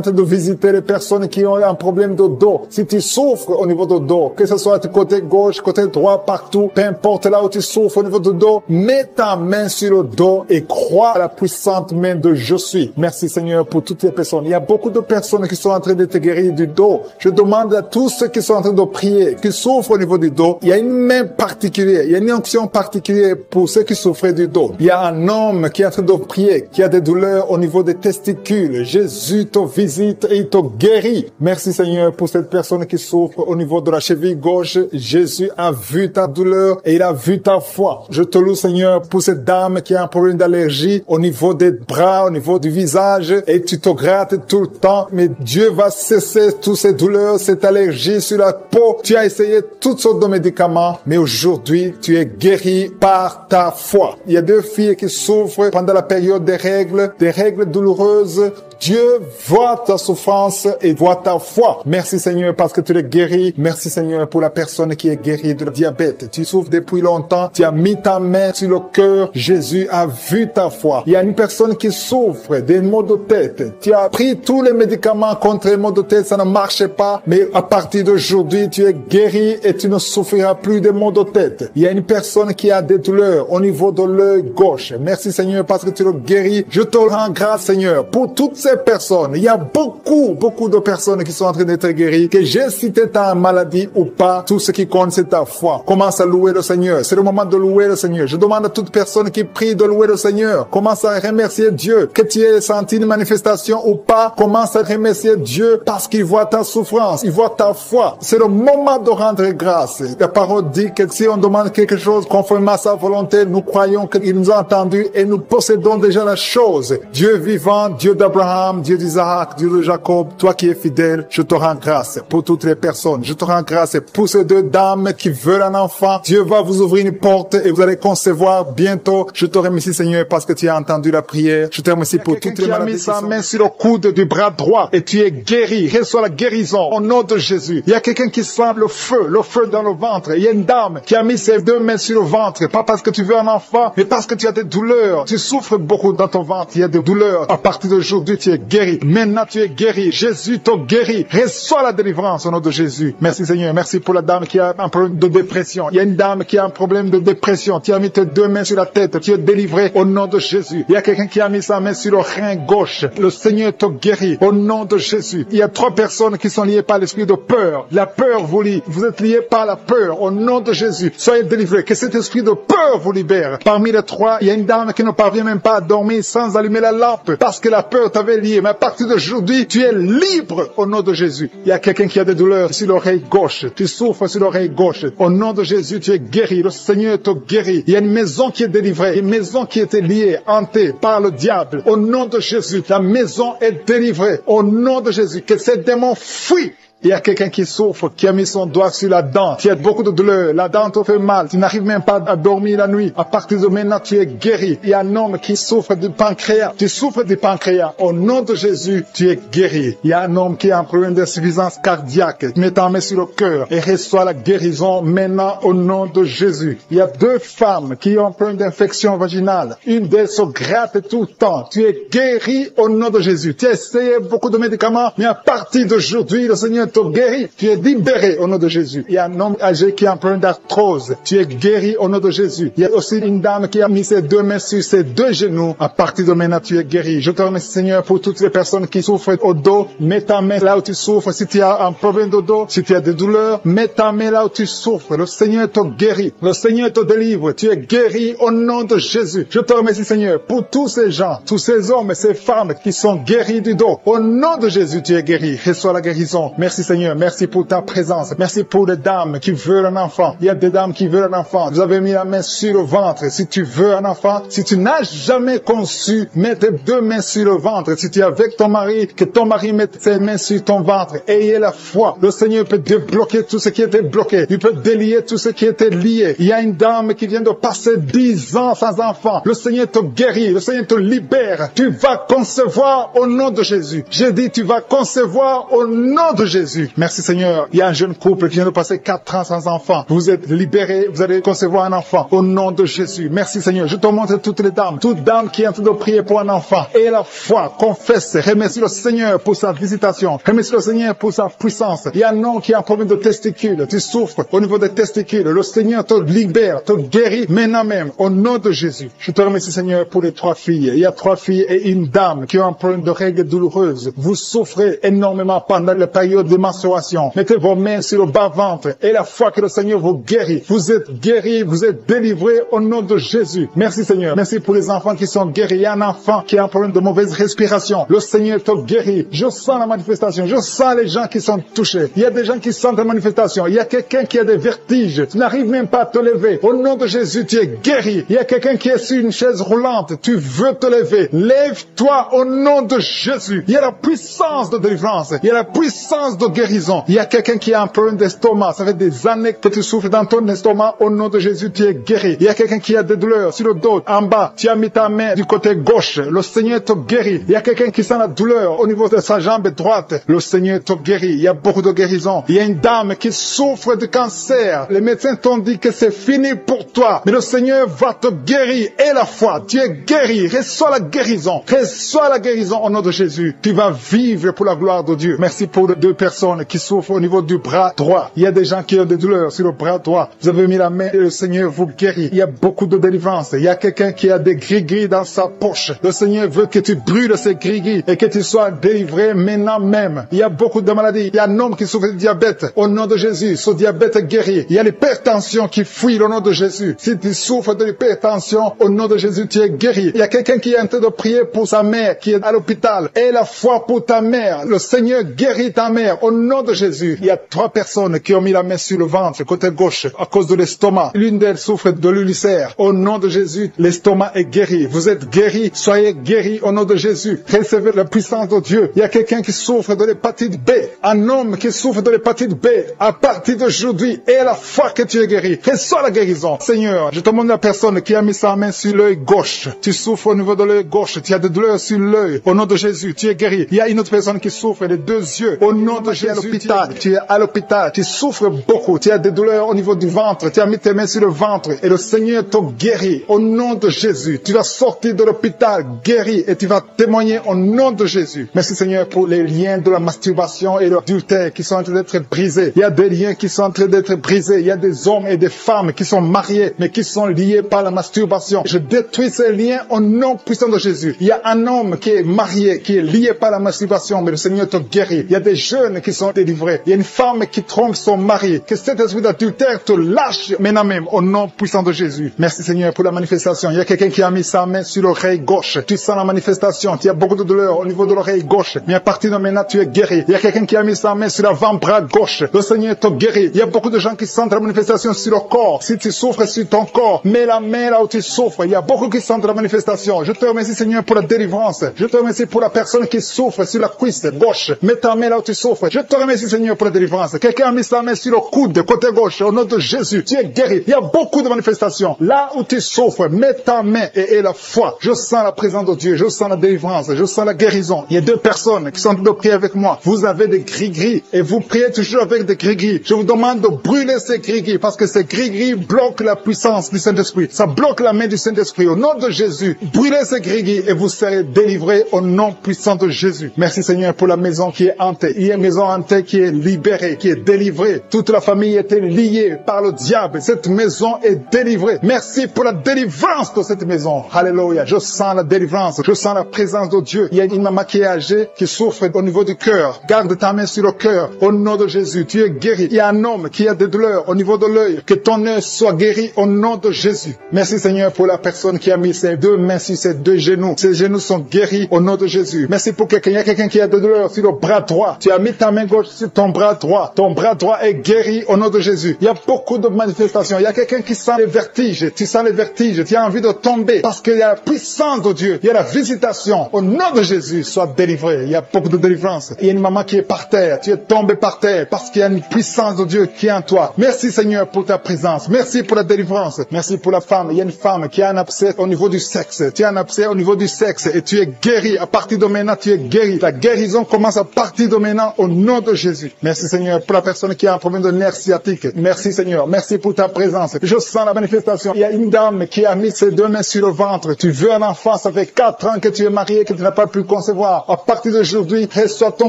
train de visiter les personnes qui ont un problème de dos. Si tu souffres au niveau du dos, que ce soit du côté gauche, côté droit, partout, peu importe là où tu souffres au niveau du dos, mets ta main sur le dos et crois à la puissante main de je suis. Merci, Seigneur, pour toutes les personnes. Il y a beaucoup de personnes qui sont en train de te guérir du dos. Je demande à tous ceux qui sont en train de prier, qui souffrent au niveau du dos, il y a une main particulière, il y a une onction particulière pour ceux qui souffrent du dos. Il y a un homme qui est en train de prier, qui a des douleurs au niveau des testicules. Jésus te visite et il te guérit. Merci, Seigneur, pour cette personne qui souffre au niveau de la cheville gauche. Jésus a vu ta douleur et il a vu ta foi. Je te loue, Seigneur, pour cette dame qui a un problème d'allergie au niveau des bras, au niveau du visage, et tu te grattes tout le temps. Mais Dieu va cesser toutes ces douleurs, cette allergie sur la peau. Tu as essayé toutes sortes de médicaments, mais aujourd'hui, tu es guéri par ta foi. Il y a deux filles qui souffrent pendant la période des règles douloureuses. Dieu voit ta souffrance et voit ta foi. Merci, Seigneur, parce que tu es guéri. Merci, Seigneur, pour la personne qui est guérie de diabète. Tu souffres depuis longtemps. Tu as mis ta main sur le cœur. Jésus a vu ta foi. Il y a une personne qui souffre des maux de tête. Tu as pris tous les médicaments contre les maux de tête. Ça ne marchait pas. Mais à partir d'aujourd'hui, tu es guéri et tu ne souffriras plus des maux de tête. Il y a une personne qui a des douleurs au niveau de l'œil gauche. Merci, Seigneur, parce que tu le guéris. Je te rends grâce, Seigneur, pour toutes ces personnes. Il y a beaucoup de personnes qui sont en train d'être guéries, que j'ai cité ta maladie ou pas, tout ce qui compte, c'est ta foi. Commence à louer le Seigneur. C'est le moment de louer le Seigneur. Je demande à toute personne qui prie de louer le Seigneur. Commence à remercier Dieu. Que tu aies senti une manifestation ou pas, commence à remercier Dieu parce qu'il voit ta souffrance, il voit ta foi. C'est le moment de rendre grâce. La parole dit que si on demande quelque chose conformément à sa volonté, nous croyons qu'il nous a entendus et nous possédons déjà la chose. Dieu vivant, Dieu d'Abraham, d'Abraham, Dieu d'Isaac, Dieu de Jacob, toi qui es fidèle, je te rends grâce pour toutes les personnes. Je te rends grâce pour ces deux dames qui veulent un enfant. Dieu va vous ouvrir une porte et vous allez concevoir bientôt. Je te remercie, Seigneur, parce que tu as entendu la prière. Je te remercie pour toutes les maladies. Tu as mis sa main sur le coude du bras droit et tu es guéri. Reçois la guérison au nom de Jésus. Il y a quelqu'un qui sent le feu dans le ventre. Il y a une dame qui a mis ses deux mains sur le ventre, pas parce que tu veux un enfant, mais parce que tu as des douleurs. Tu souffres beaucoup dans ton ventre. Il y a des douleurs. À partir d'aujourd'hui, tu es guéri. Maintenant, tu es guéri. Jésus t'a guéri. Reçois la délivrance au nom de Jésus. Merci, Seigneur. Merci pour la dame qui a un problème de dépression. Il y a une dame qui a un problème de dépression. Tu as mis tes deux mains sur la tête. Tu es délivré au nom de Jésus. Il y a quelqu'un qui a mis sa main sur le rein gauche. Le Seigneur t'a guéri au nom de Jésus. Il y a 3 personnes qui sont liées par l'esprit de peur. La peur vous lie. Vous êtes liés par la peur au nom de Jésus. Soyez délivrés. Que cet esprit de peur vous libère. Parmi les 3, il y a une dame qui ne parvient même pas à dormir sans allumer la lampe parce que la peur t'avait lié. Mais à partir d'aujourd'hui, tu es libre au nom de Jésus. Il y a quelqu'un qui a des douleurs sur l'oreille gauche. Tu souffres sur l'oreille gauche. Au nom de Jésus, tu es guéri. Le Seigneur te guérit. Il y a une maison qui est délivrée. Une maison qui était liée, hantée par le diable. Au nom de Jésus, la maison est délivrée. Au nom de Jésus, que ces démons fuient. Il y a quelqu'un qui souffre, qui a mis son doigt sur la dent. Tu as beaucoup de douleur. La dent te fait mal. Tu n'arrives même pas à dormir la nuit. À partir de maintenant, tu es guéri. Il y a un homme qui souffre du pancréas. Tu souffres du pancréas. Au nom de Jésus, tu es guéri. Il y a un homme qui a un problème d'insuffisance cardiaque. Mets ta main sur le cœur et reçois la guérison maintenant au nom de Jésus. Il y a 2 femmes qui ont un problème d'infection vaginale. Une d'elles se gratte tout le temps. Tu es guéri au nom de Jésus. Tu as essayé beaucoup de médicaments, mais à partir d'aujourd'hui, le Seigneur te guéri, tu es libéré au nom de Jésus. Il y a un homme âgé qui a un problème d'arthrose. Tu es guéri au nom de Jésus. Il y a aussi une dame qui a mis ses 2 mains sur ses 2 genoux. À partir de maintenant, tu es guéri. Je te remercie, Seigneur, pour toutes les personnes qui souffrent au dos. Mets ta main là où tu souffres. Si tu as un problème de dos, si tu as des douleurs, mets ta main là où tu souffres. Le Seigneur te guérit. Le Seigneur te délivre. Tu es guéri au nom de Jésus. Je te remercie, Seigneur, pour tous ces gens, tous ces hommes et ces femmes qui sont guéris du dos. Au nom de Jésus, tu es guéri. Reçois la guérison. Merci, Seigneur. Merci pour ta présence. Merci pour les dames qui veulent un enfant. Il y a des dames qui veulent un enfant. Vous avez mis la main sur le ventre. Si tu veux un enfant, si tu n'as jamais conçu, mets tes 2 mains sur le ventre. Si tu es avec ton mari, que ton mari mette ses mains sur ton ventre. Ayez la foi. Le Seigneur peut débloquer tout ce qui était bloqué. Il peut délier tout ce qui était lié. Il y a une dame qui vient de passer 10 ans sans enfant. Le Seigneur te guérit. Le Seigneur te libère. Tu vas concevoir au nom de Jésus. J'ai dit, tu vas concevoir au nom de Jésus. Merci Seigneur. Il y a un jeune couple qui vient de passer 4 ans sans enfant. Vous êtes libérés. Vous allez concevoir un enfant au nom de Jésus. Merci Seigneur. Je te montre toutes les dames. Toute dame qui est en train de prier pour un enfant. Et la foi, confesse. Remercie le Seigneur pour sa visitation. Remercie le Seigneur pour sa puissance. Il y a un homme qui a un problème de testicules. Tu souffres au niveau des testicules. Le Seigneur te libère, te guérit maintenant même au nom de Jésus. Je te remercie Seigneur pour les 3 filles. Il y a 3 filles et une dame qui ont un problème de règles douloureuses. Vous souffrez énormément pendant la période de menstruation. Mettez vos mains sur le bas-ventre et la foi que le Seigneur vous guérit. Vous êtes guéris, vous êtes délivrés au nom de Jésus. Merci Seigneur. Merci pour les enfants qui sont guéris. Il y a un enfant qui a un problème de mauvaise respiration. Le Seigneur te guérit. Je sens la manifestation. Je sens les gens qui sont touchés. Il y a des gens qui sentent la manifestation. Il y a quelqu'un qui a des vertiges. Tu n'arrives même pas à te lever. Au nom de Jésus, tu es guéri. Il y a quelqu'un qui est sur une chaise roulante. Tu veux te lever. Lève-toi au nom de Jésus. Il y a la puissance de délivrance. Il y a la puissance de guérison. Il y a quelqu'un qui a un problème d'estomac. Ça fait des années que tu souffres dans ton estomac. Au nom de Jésus, tu es guéri. Il y a quelqu'un qui a des douleurs sur le dos, en bas. Tu as mis ta main du côté gauche. Le Seigneur te guérit. Il y a quelqu'un qui sent la douleur au niveau de sa jambe droite. Le Seigneur te guérit. Il y a beaucoup de guérison. Il y a une dame qui souffre de cancer. Les médecins t'ont dit que c'est fini pour toi. Mais le Seigneur va te guérir. Et la foi, tu es guéri. Reçois la guérison. Reçois la guérison au nom de Jésus. Tu vas vivre pour la gloire de Dieu. Merci pour les 2 personnes qui souffrent au niveau du bras droit. Il y a des gens qui ont des douleurs sur le bras droit. Vous avez mis la main et le Seigneur vous guérit. Il y a beaucoup de délivrance. Il y a quelqu'un qui a des gris-gris dans sa poche. Le Seigneur veut que tu brûles ces gris-gris et que tu sois délivré maintenant même. Il y a beaucoup de maladies. Il y a un homme qui souffre de diabète. Au nom de Jésus, ce diabète est guéri. Il y a l'hypertension qui fuit au nom de Jésus. Si tu souffres de l'hypertension, au nom de Jésus, tu es guéri. Il y a quelqu'un qui est en train de prier pour sa mère qui est à l'hôpital. Et la foi pour ta mère. Le Seigneur guérit ta mère. Au nom de Jésus, il y a 3 personnes qui ont mis la main sur le ventre, côté gauche, à cause de l'estomac. L'une d'elles souffre de l'ulcère. Au nom de Jésus, l'estomac est guéri. Vous êtes guéris, soyez guéris au nom de Jésus. Recevez la puissance de Dieu. Il y a quelqu'un qui souffre de l'hépatite B. Un homme qui souffre de l'hépatite B. À partir d'aujourd'hui, et à la foi que tu es guéri, reçois la guérison. Seigneur, je te demande la personne qui a mis sa main sur l'œil gauche. Tu souffres au niveau de l'œil gauche. Tu as des douleurs sur l'œil. Au nom de Jésus, tu es guéri. Il y a une autre personne qui souffre des 2 yeux. Au nom de Jésus, tu es à l'hôpital. Tu souffres beaucoup. Tu as des douleurs au niveau du ventre. Tu as mis tes mains sur le ventre et le Seigneur t'a guéri. Au nom de Jésus, tu vas sortir de l'hôpital guéri et tu vas témoigner au nom de Jésus. Merci Seigneur pour les liens de la masturbation et l'adultère qui sont en train d'être brisés. Il y a des liens qui sont en train d'être brisés. Il y a des hommes et des femmes qui sont mariés mais qui sont liés par la masturbation. Je détruis ces liens au nom puissant de Jésus. Il y a un homme qui est marié, qui est lié par la masturbation, mais le Seigneur t'a guéri. Il y a des jeunes qui sont délivrés. Il y a une femme qui trompe son mari. Que cet esprit d'adultère te lâche maintenant même au nom puissant de Jésus. Merci Seigneur pour la manifestation. Il y a quelqu'un qui a mis sa main sur l'oreille gauche. Tu sens la manifestation. Tu as beaucoup de douleur au niveau de l'oreille gauche. Mais à partir de maintenant, tu es guéri. Il y a quelqu'un qui a mis sa main sur l'avant-bras gauche. Le Seigneur t'a guéri. Il y a beaucoup de gens qui sentent la manifestation sur le corps. Si tu souffres sur ton corps, mets la main là où tu souffres. Il y a beaucoup qui sentent la manifestation. Je te remercie Seigneur pour la délivrance. Je te remercie pour la personne qui souffre sur la cuisse gauche. Mets ta main là où tu souffres. Je te remercie Seigneur pour la délivrance. Quelqu'un a mis sa main sur le coude, côté gauche. Au nom de Jésus, tu es guéri. Il y a beaucoup de manifestations. Là où tu souffres, mets ta main et la foi. Je sens la présence de Dieu. Je sens la délivrance. Je sens la guérison. Il y a 2 personnes qui sont en train de prier avec moi. Vous avez des gris-gris et vous priez toujours avec des gris-gris. Je vous demande de brûler ces gris-gris parce que ces gris-gris bloquent la puissance du Saint-Esprit. Ça bloque la main du Saint-Esprit. Au nom de Jésus, brûlez ces gris-gris et vous serez délivrés au nom puissant de Jésus. Merci Seigneur pour la maison qui est hantée. Il y a une maison hantée qui est libérée, qui est délivrée. Toute la famille était liée par le diable. Cette maison est délivrée. Merci pour la délivrance de cette maison. Alléluia. Je sens la délivrance. Je sens la présence de Dieu. Il y a une maman qui est âgée, qui souffre au niveau du cœur. Garde ta main sur le cœur. Au nom de Jésus, tu es guéri. Il y a un homme qui a des douleurs au niveau de l'œil. Que ton œil soit guéri au nom de Jésus. Merci Seigneur pour la personne qui a mis ses 2 mains sur ses 2 genoux. Ses genoux sont guéris au nom de Jésus. Merci pour quelqu'un. Il y a quelqu'un qui a des douleurs sur le bras droit. Tu as mis ta main gauche sur ton bras droit. Ton bras droit est guéri au nom de Jésus. Il y a beaucoup de manifestations. Il y a quelqu'un qui sent les vertiges. Tu sens les vertiges. Tu as envie de tomber parce qu'il y a la puissance de Dieu. Il y a la visitation. Au nom de Jésus, sois délivré. Il y a beaucoup de délivrance. Il y a une maman qui est par terre. Tu es tombé par terre parce qu'il y a une puissance de Dieu qui est en toi. Merci Seigneur pour ta présence. Merci pour la délivrance. Merci pour la femme. Il y a une femme qui a un abcès au niveau du sexe. Tu as un abcès au niveau du sexe et tu es guéri. À partir de maintenant, tu es guéri. La guérison commence à partir de maintenant au nom de Jésus. Merci Seigneur pour la personne qui a un problème de nerf sciatique. Merci Seigneur. Merci pour ta présence. Je sens la manifestation. Il y a une dame qui a mis ses 2 mains sur le ventre. Tu veux un enfant, ça fait 4 ans que tu es marié, que tu n'as pas pu concevoir. À partir d'aujourd'hui, reçois ton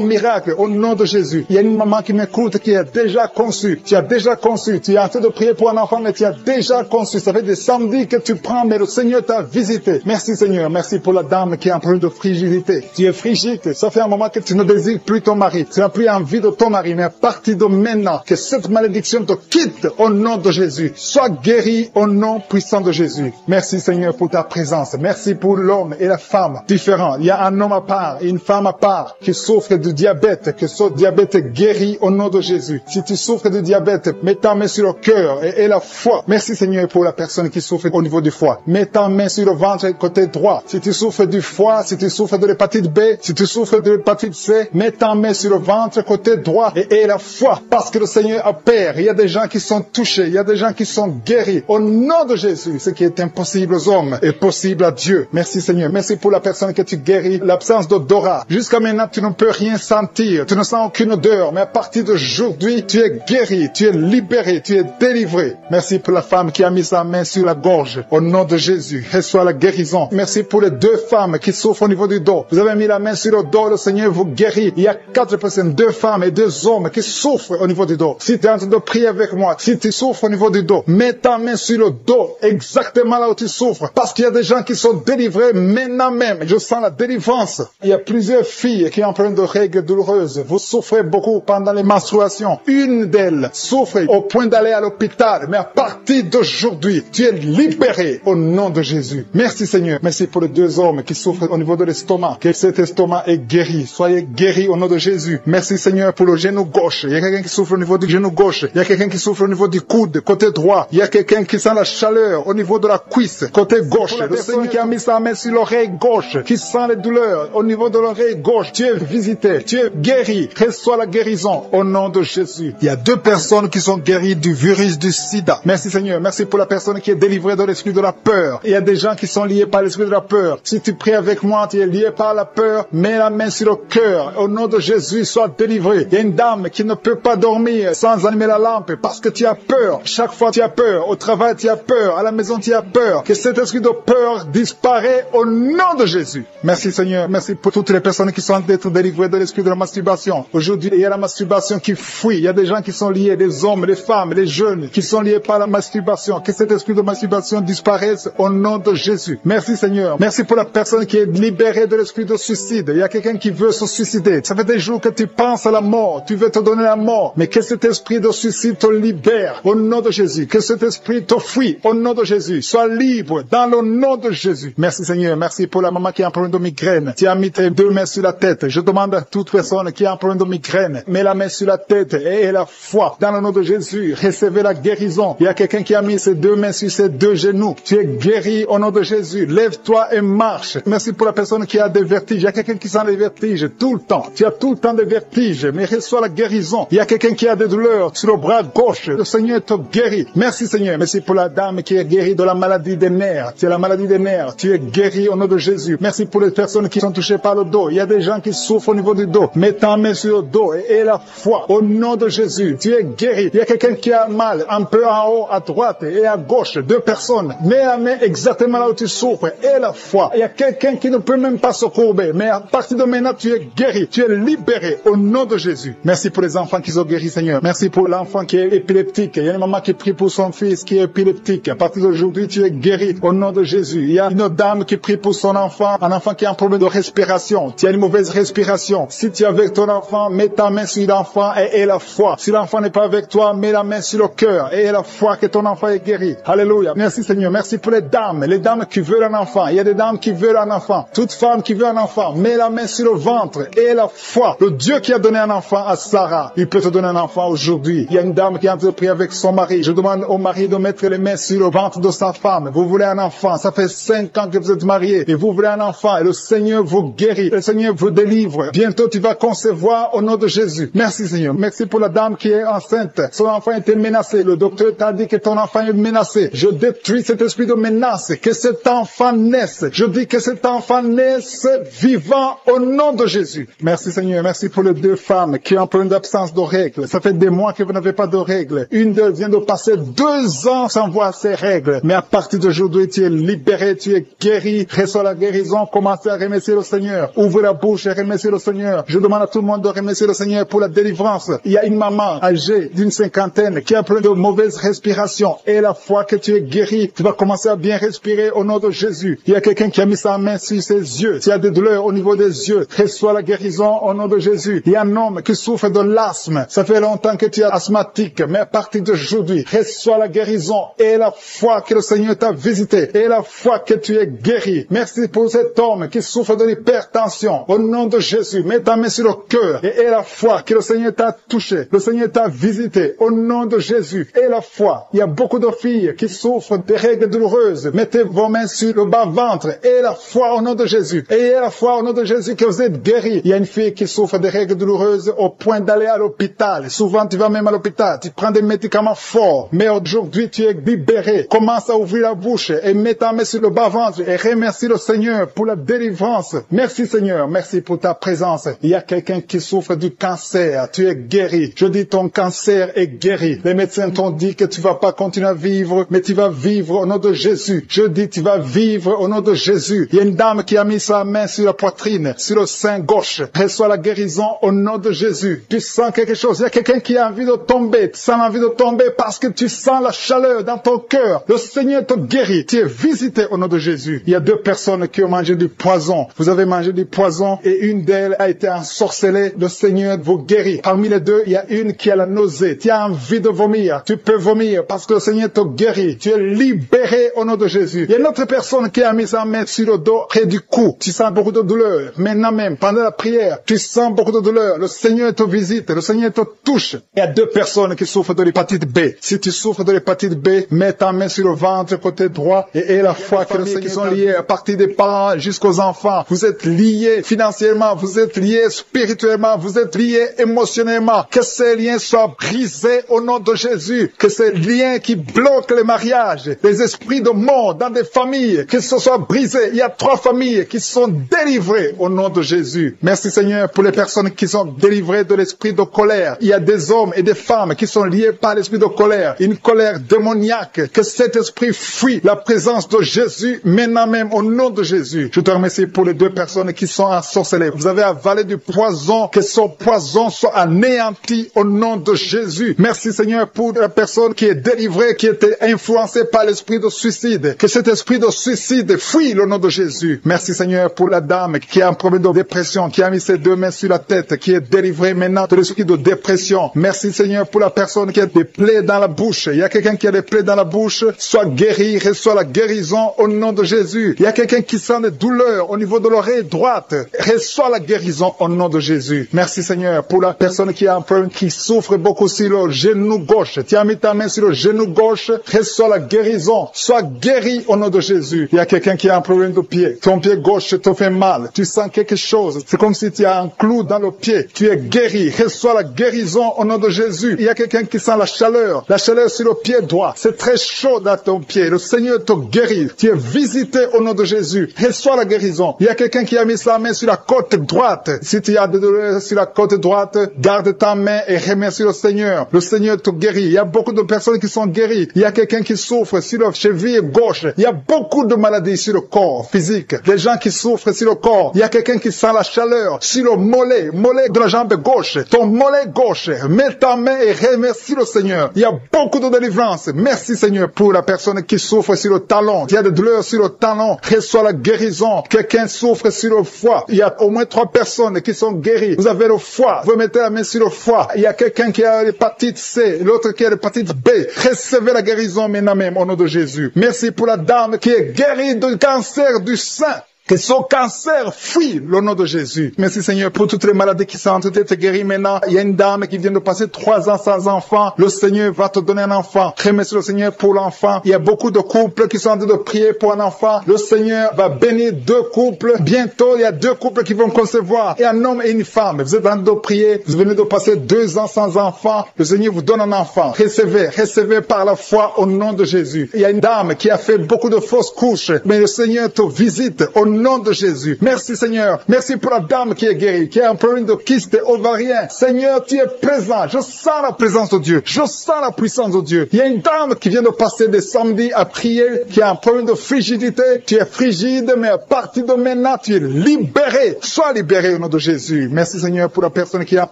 miracle au nom de Jésus. Il y a une maman qui m'écoute qui a déjà conçu. Tu as déjà conçu. Tu es en train de prier pour un enfant, mais tu as déjà conçu. Ça fait des samedis que tu prends, mais le Seigneur t'a visité. Merci Seigneur. Merci pour la dame qui a un problème de frigidité. Tu es frigide. Ça fait un moment que tu ne désires plus ton mari. Tu n'as plus envie de ton mari, mais à partir de maintenant, que cette malédiction te quitte au nom de Jésus. Sois guéri au nom puissant de Jésus. Merci Seigneur pour ta présence. Merci pour l'homme et la femme différents. Il y a un homme à part et une femme à part qui souffre de diabète. Que ce diabète est guéri au nom de Jésus. Si tu souffres de diabète, mets ta main sur le cœur et la foi. Merci Seigneur pour la personne qui souffre au niveau du foie. Mets ta main sur le ventre côté droit. Si tu souffres du foie, si tu souffres de l'hépatite B, si tu souffres de l'hépatite C, mets ta main sur le ventre côté droit et la foi. Parce que le Seigneur opère. Il y a des gens qui sont touchés. Il y a des gens qui sont guéris. Au nom de Jésus, ce qui est impossible aux hommes est possible à Dieu. Merci Seigneur. Merci pour la personne que tu guéris. L'absence d'odorat. Jusqu'à maintenant, tu ne peux rien sentir. Tu ne sens aucune odeur. Mais à partir d'aujourd'hui, tu es guéri. Tu es libéré. Tu es délivré. Merci pour la femme qui a mis sa main sur la gorge. Au nom de Jésus, reçois la guérison. Merci pour les 2 femmes qui souffrent au niveau du dos. Vous avez mis la main sur le dos. Le Seigneur vous guérit. Il y a 4 personnes, 2 femmes et 2 hommes qui souffrent au niveau du dos. Si tu es en train de prier avec moi, si tu souffres au niveau du dos, mets ta main sur le dos, exactement là où tu souffres. Parce qu'il y a des gens qui sont délivrés maintenant même. Je sens la délivrance. Il y a plusieurs filles qui ont un problème de règles douloureuses. Vous souffrez beaucoup pendant les menstruations. Une d'elles souffre au point d'aller à l'hôpital. Mais à partir d'aujourd'hui, tu es libéré au nom de Jésus. Merci Seigneur. Merci pour les 2 hommes qui souffrent au niveau de l'estomac. Que cet estomac est guéri. Soyez guéris au nom de Jésus. Merci Merci Seigneur pour le genou gauche. Il y a quelqu'un qui souffre au niveau du genou gauche. Il y a quelqu'un qui souffre au niveau du coude, côté droit. Il y a quelqu'un qui sent la chaleur au niveau de la cuisse, côté gauche. Le Seigneur qui a mis sa main sur l'oreille gauche, qui sent les douleurs au niveau de l'oreille gauche. Tu es visité, tu es guéri. Reçois la guérison au nom de Jésus. Il y a 2 personnes qui sont guéries du virus du sida. Merci Seigneur. Merci pour la personne qui est délivrée de l'esprit de la peur. Il y a des gens qui sont liés par l'esprit de la peur. Si tu pries avec moi, tu es lié par la peur. Mets la main sur le cœur. Au nom de Jésus, sois délivré. Il y a une dame qui ne peut pas dormir sans allumer la lampe parce que tu as peur. Chaque fois tu as peur. Au travail tu as peur. À la maison tu as peur. Que cet esprit de peur disparaît au nom de Jésus. Merci Seigneur. Merci pour toutes les personnes qui sont d'être délivrées de l'esprit de la masturbation. Aujourd'hui, il y a la masturbation qui fuit. Il y a des gens qui sont liés, des hommes, des femmes, des jeunes qui sont liés par la masturbation. Que cet esprit de masturbation disparaisse au nom de Jésus. Merci Seigneur. Merci pour la personne qui est libérée de l'esprit de suicide. Il y a quelqu'un qui veut se suicider. Ça fait des jours que tu penses à la mort. Tu veux te donner la mort. Mais que cet esprit de suicide te libère au nom de Jésus. Que cet esprit te fuit au nom de Jésus. Sois libre dans le nom de Jésus. Merci Seigneur. Merci pour la maman qui a un problème de migraine. Tu as mis tes 2 mains sur la tête. Je demande à toute personne qui a un problème de migraine, mets la main sur la tête et la foi. Dans le nom de Jésus, recevez la guérison. Il y a quelqu'un qui a mis ses 2 mains sur ses 2 genoux. Tu es guéri au nom de Jésus. Lève-toi et marche. Merci pour la personne qui a des vertiges. Il y a quelqu'un qui sent les vertiges tout le temps. Tu as tout le temps des vertiges, mais reçois la guérison. Il y a quelqu'un qui a des douleurs sur le bras gauche. Le Seigneur te guérit. Merci Seigneur. Merci pour la dame qui est guérie de la maladie des nerfs. C'est la maladie des nerfs. Tu es guéri au nom de Jésus. Merci pour les personnes qui sont touchées par le dos. Il y a des gens qui souffrent au niveau du dos. Mets ta main sur le dos et la foi au nom de Jésus. Tu es guéri. Il y a quelqu'un qui a mal un peu en haut, à droite et à gauche. 2 personnes. Mets la main exactement là où tu souffres et la foi. Il y a quelqu'un qui ne peut même pas se courber. Mais à partir de maintenant, tu es guéri. Tu es libéré au nom de Jésus. Merci pour les enfants qui sont guéris, Seigneur. Merci pour l'enfant qui est épileptique. Il y a une maman qui prie pour son fils qui est épileptique. À partir d'aujourd'hui, tu es guéri au nom de Jésus. Il y a une dame qui prie pour son enfant, un enfant qui a un problème de respiration. Tu as une mauvaise respiration. Si tu es avec ton enfant, mets ta main sur l'enfant et la foi. Si l'enfant n'est pas avec toi, mets la main sur le cœur et la foi que ton enfant est guéri. Alléluia. Merci Seigneur. Merci pour les dames qui veulent un enfant. Il y a des dames qui veulent un enfant. Toute femme qui veut un enfant, mets la main sur le ventre et la foi. Le Dieu qui a donné un enfant à Sarah, il peut te donner un enfant aujourd'hui. Il y a une dame qui a entrepris avec son mari. Je demande au mari de mettre les mains sur le ventre de sa femme. Vous voulez un enfant. Ça fait 5 ans que vous êtes mariés et vous voulez un enfant et le Seigneur vous guérit. Le Seigneur vous délivre. Bientôt tu vas concevoir au nom de Jésus. Merci Seigneur. Merci pour la dame qui est enceinte. Son enfant était menacé. Le docteur t'a dit que ton enfant est menacé. Je détruis cet esprit de menace. Que cet enfant naisse. Je dis que cet enfant naisse vivant au nom de Jésus. Merci Seigneur. Merci pour les 2 femmes qui ont un problème d'absence de règles. Ça fait des mois que vous n'avez pas de règles. Une d'elles vient de passer 2 ans sans voir ses règles. Mais à partir d'aujourd'hui, tu es libéré, tu es guéri. Reçois la guérison. Commencez à remercier le Seigneur. Ouvrez la bouche et remerciez le Seigneur. Je demande à tout le monde de remercier le Seigneur pour la délivrance. Il y a une maman âgée d'une 50aine qui a plein de mauvaise respiration. Et la fois que tu es guéri, tu vas commencer à bien respirer au nom de Jésus. Il y a quelqu'un qui a mis sa main sur ses yeux. Tu as des douleurs au niveau des yeux. Reçois la guérison au nom de Jésus. Il y a un homme qui souffre de l'asthme. Ça fait longtemps que tu es asthmatique. Mais à partir d'aujourd'hui, reçois la guérison et la foi que le Seigneur t'a visité. Et la foi que tu es guéri. Merci pour cet homme qui souffre de l'hypertension. Au nom de Jésus, mets ta main sur le cœur et la foi que le Seigneur t'a touché. Le Seigneur t'a visité. Au nom de Jésus, et la foi. Il y a beaucoup de filles qui souffrent de règles douloureuses. Mettez vos mains sur le bas-ventre et la foi au nom de Jésus. Et la foi au nom de Jésus que vous êtes guéris. Il y a une fille qui souffre de règles douloureuses au point d'aller à l'hôpital. Souvent, tu vas même à l'hôpital. Tu prends des médicaments forts. Mais aujourd'hui, tu es libéré. Commence à ouvrir la bouche et mets ta main sur le bas-ventre et remercie le Seigneur pour la délivrance. Merci Seigneur. Merci pour ta présence. Il y a quelqu'un qui souffre du cancer. Tu es guéri. Je dis ton cancer est guéri. Les médecins t'ont dit que tu vas pas continuer à vivre, mais tu vas vivre au nom de Jésus. Je dis tu vas vivre au nom de Jésus. Il y a une dame qui a mis sa main sur la poitrine, sur le sein gauche. Reçois la guérison au nom de Jésus. Tu sens quelque chose. Il y a quelqu'un qui a envie de tomber. Tu sens l'envie de tomber parce que tu sens la chaleur dans ton cœur. Le Seigneur te guérit. Tu es visité au nom de Jésus. Il y a 2 personnes qui ont mangé du poison. Vous avez mangé du poison et une d'elles a été ensorcelée. Le Seigneur vous guérit. Parmi les 2, il y a une qui a la nausée. Tu as envie de vomir. Tu peux vomir parce que le Seigneur te guérit. Tu es libéré au nom de Jésus. Il y a une autre personne qui a mis sa main sur le dos près du cou. Tu sens beaucoup de douleur. Maintenant même, pendant la prière, tu sens beaucoup de douleur. douleur, le Seigneur te visite, le Seigneur te touche. Il y a 2 personnes qui souffrent de l'hépatite B. Si tu souffres de l'hépatite B, mets ta main sur le ventre côté droit et la foi que le Seigneur sont liés à partir des parents jusqu'aux enfants. Vous êtes liés financièrement, vous êtes liés spirituellement, vous êtes liés émotionnellement. Que ces liens soient brisés au nom de Jésus. Que ces liens qui bloquent les mariages, les esprits de mort dans des familles, que ce soit brisé. Il y a 3 familles qui sont délivrées au nom de Jésus. Merci Seigneur pour les personnes qui sont délivrées de l'esprit de colère. Il y a des hommes et des femmes qui sont liés par l'esprit de colère. Une colère démoniaque. Que cet esprit fuit la présence de Jésus maintenant même au nom de Jésus. Je te remercie pour les 2 personnes qui sont ensorcelées. Vous avez avalé du poison. Que son poison soit anéanti au nom de Jésus. Merci Seigneur pour la personne qui est délivrée, qui était influencée par l'esprit de suicide. Que cet esprit de suicide fuit au nom de Jésus. Merci Seigneur pour la dame qui a un problème de dépression, qui a mis ses 2 mains sur la tête, qui est délivrée maintenant de l'esprit de dépression. Merci Seigneur pour la personne qui a des plaies dans la bouche. Il y a quelqu'un qui a des plaies dans la bouche, soit guéri, reçoit la guérison au nom de Jésus. Il y a quelqu'un qui sent des douleurs au niveau de l'oreille droite, reçoit la guérison au nom de Jésus. Merci Seigneur pour la personne qui a un problème, qui souffre beaucoup sur le genou gauche. Tu as mis ta main sur le genou gauche, reçoit la guérison, soit guéri au nom de Jésus. Il y a quelqu'un qui a un problème de pied. Ton pied gauche te fait mal. Tu sens quelque chose. C'est comme si tu as un clou dans le pied. Tu es guéri. Reçois la guérison au nom de Jésus. Il y a quelqu'un qui sent la chaleur sur le pied droit. C'est très chaud dans ton pied. Le Seigneur te guérit. Tu es visité au nom de Jésus. Reçois la guérison. Il y a quelqu'un qui a mis sa main sur la côte droite. Si tu as des douleurs sur la côte droite, garde ta main et remercie le Seigneur. Le Seigneur te guérit. Il y a beaucoup de personnes qui sont guéries. Il y a quelqu'un qui souffre sur la cheville gauche. Il y a beaucoup de maladies sur le corps physique. Des gens qui souffrent sur le corps. Il y a quelqu'un qui sent la chaleur sur le mollet de la jambe gauche. Ton mollet gauche. Mets ta main et remercie le Seigneur. Il y a beaucoup de délivrance. Merci Seigneur pour la personne qui souffre sur le talon. Il y a des douleurs sur le talon. Reçois la guérison. Quelqu'un souffre sur le foie. Il y a au moins 3 personnes qui sont guéries. Vous avez le foie. Vous mettez la main sur le foie. Il y a quelqu'un qui a l'hépatite C. L'autre qui a l'hépatite B. Recevez la guérison maintenant même au nom de Jésus. Merci pour la dame qui est guérie du cancer du sein. Que son cancer fuit le nom de Jésus. Merci Seigneur pour toutes les maladies qui sont en train d'être guéries maintenant. Il y a une dame qui vient de passer 3 ans sans enfant. Le Seigneur va te donner un enfant. Remercie le Seigneur pour l'enfant. Il y a beaucoup de couples qui sont en train de prier pour un enfant. Le Seigneur va bénir 2 couples. Bientôt, il y a 2 couples qui vont concevoir. Et un homme et une femme. Vous êtes en train de prier. Vous venez de passer 2 ans sans enfant. Le Seigneur vous donne un enfant. Recevez par la foi au nom de Jésus. Il y a une dame qui a fait beaucoup de fausses couches. Mais le Seigneur te visite au nom de Jésus. Merci Seigneur. Merci pour la dame qui est guérie, qui a un problème de kyste ovarien. Seigneur, tu es présent. Je sens la présence de Dieu. Je sens la puissance de Dieu. Il y a une dame qui vient de passer des samedis à prier, qui a un problème de frigidité. Tu es frigide, mais à partir de maintenant, tu es libéré. Sois libéré au nom de Jésus. Merci Seigneur pour la personne qui a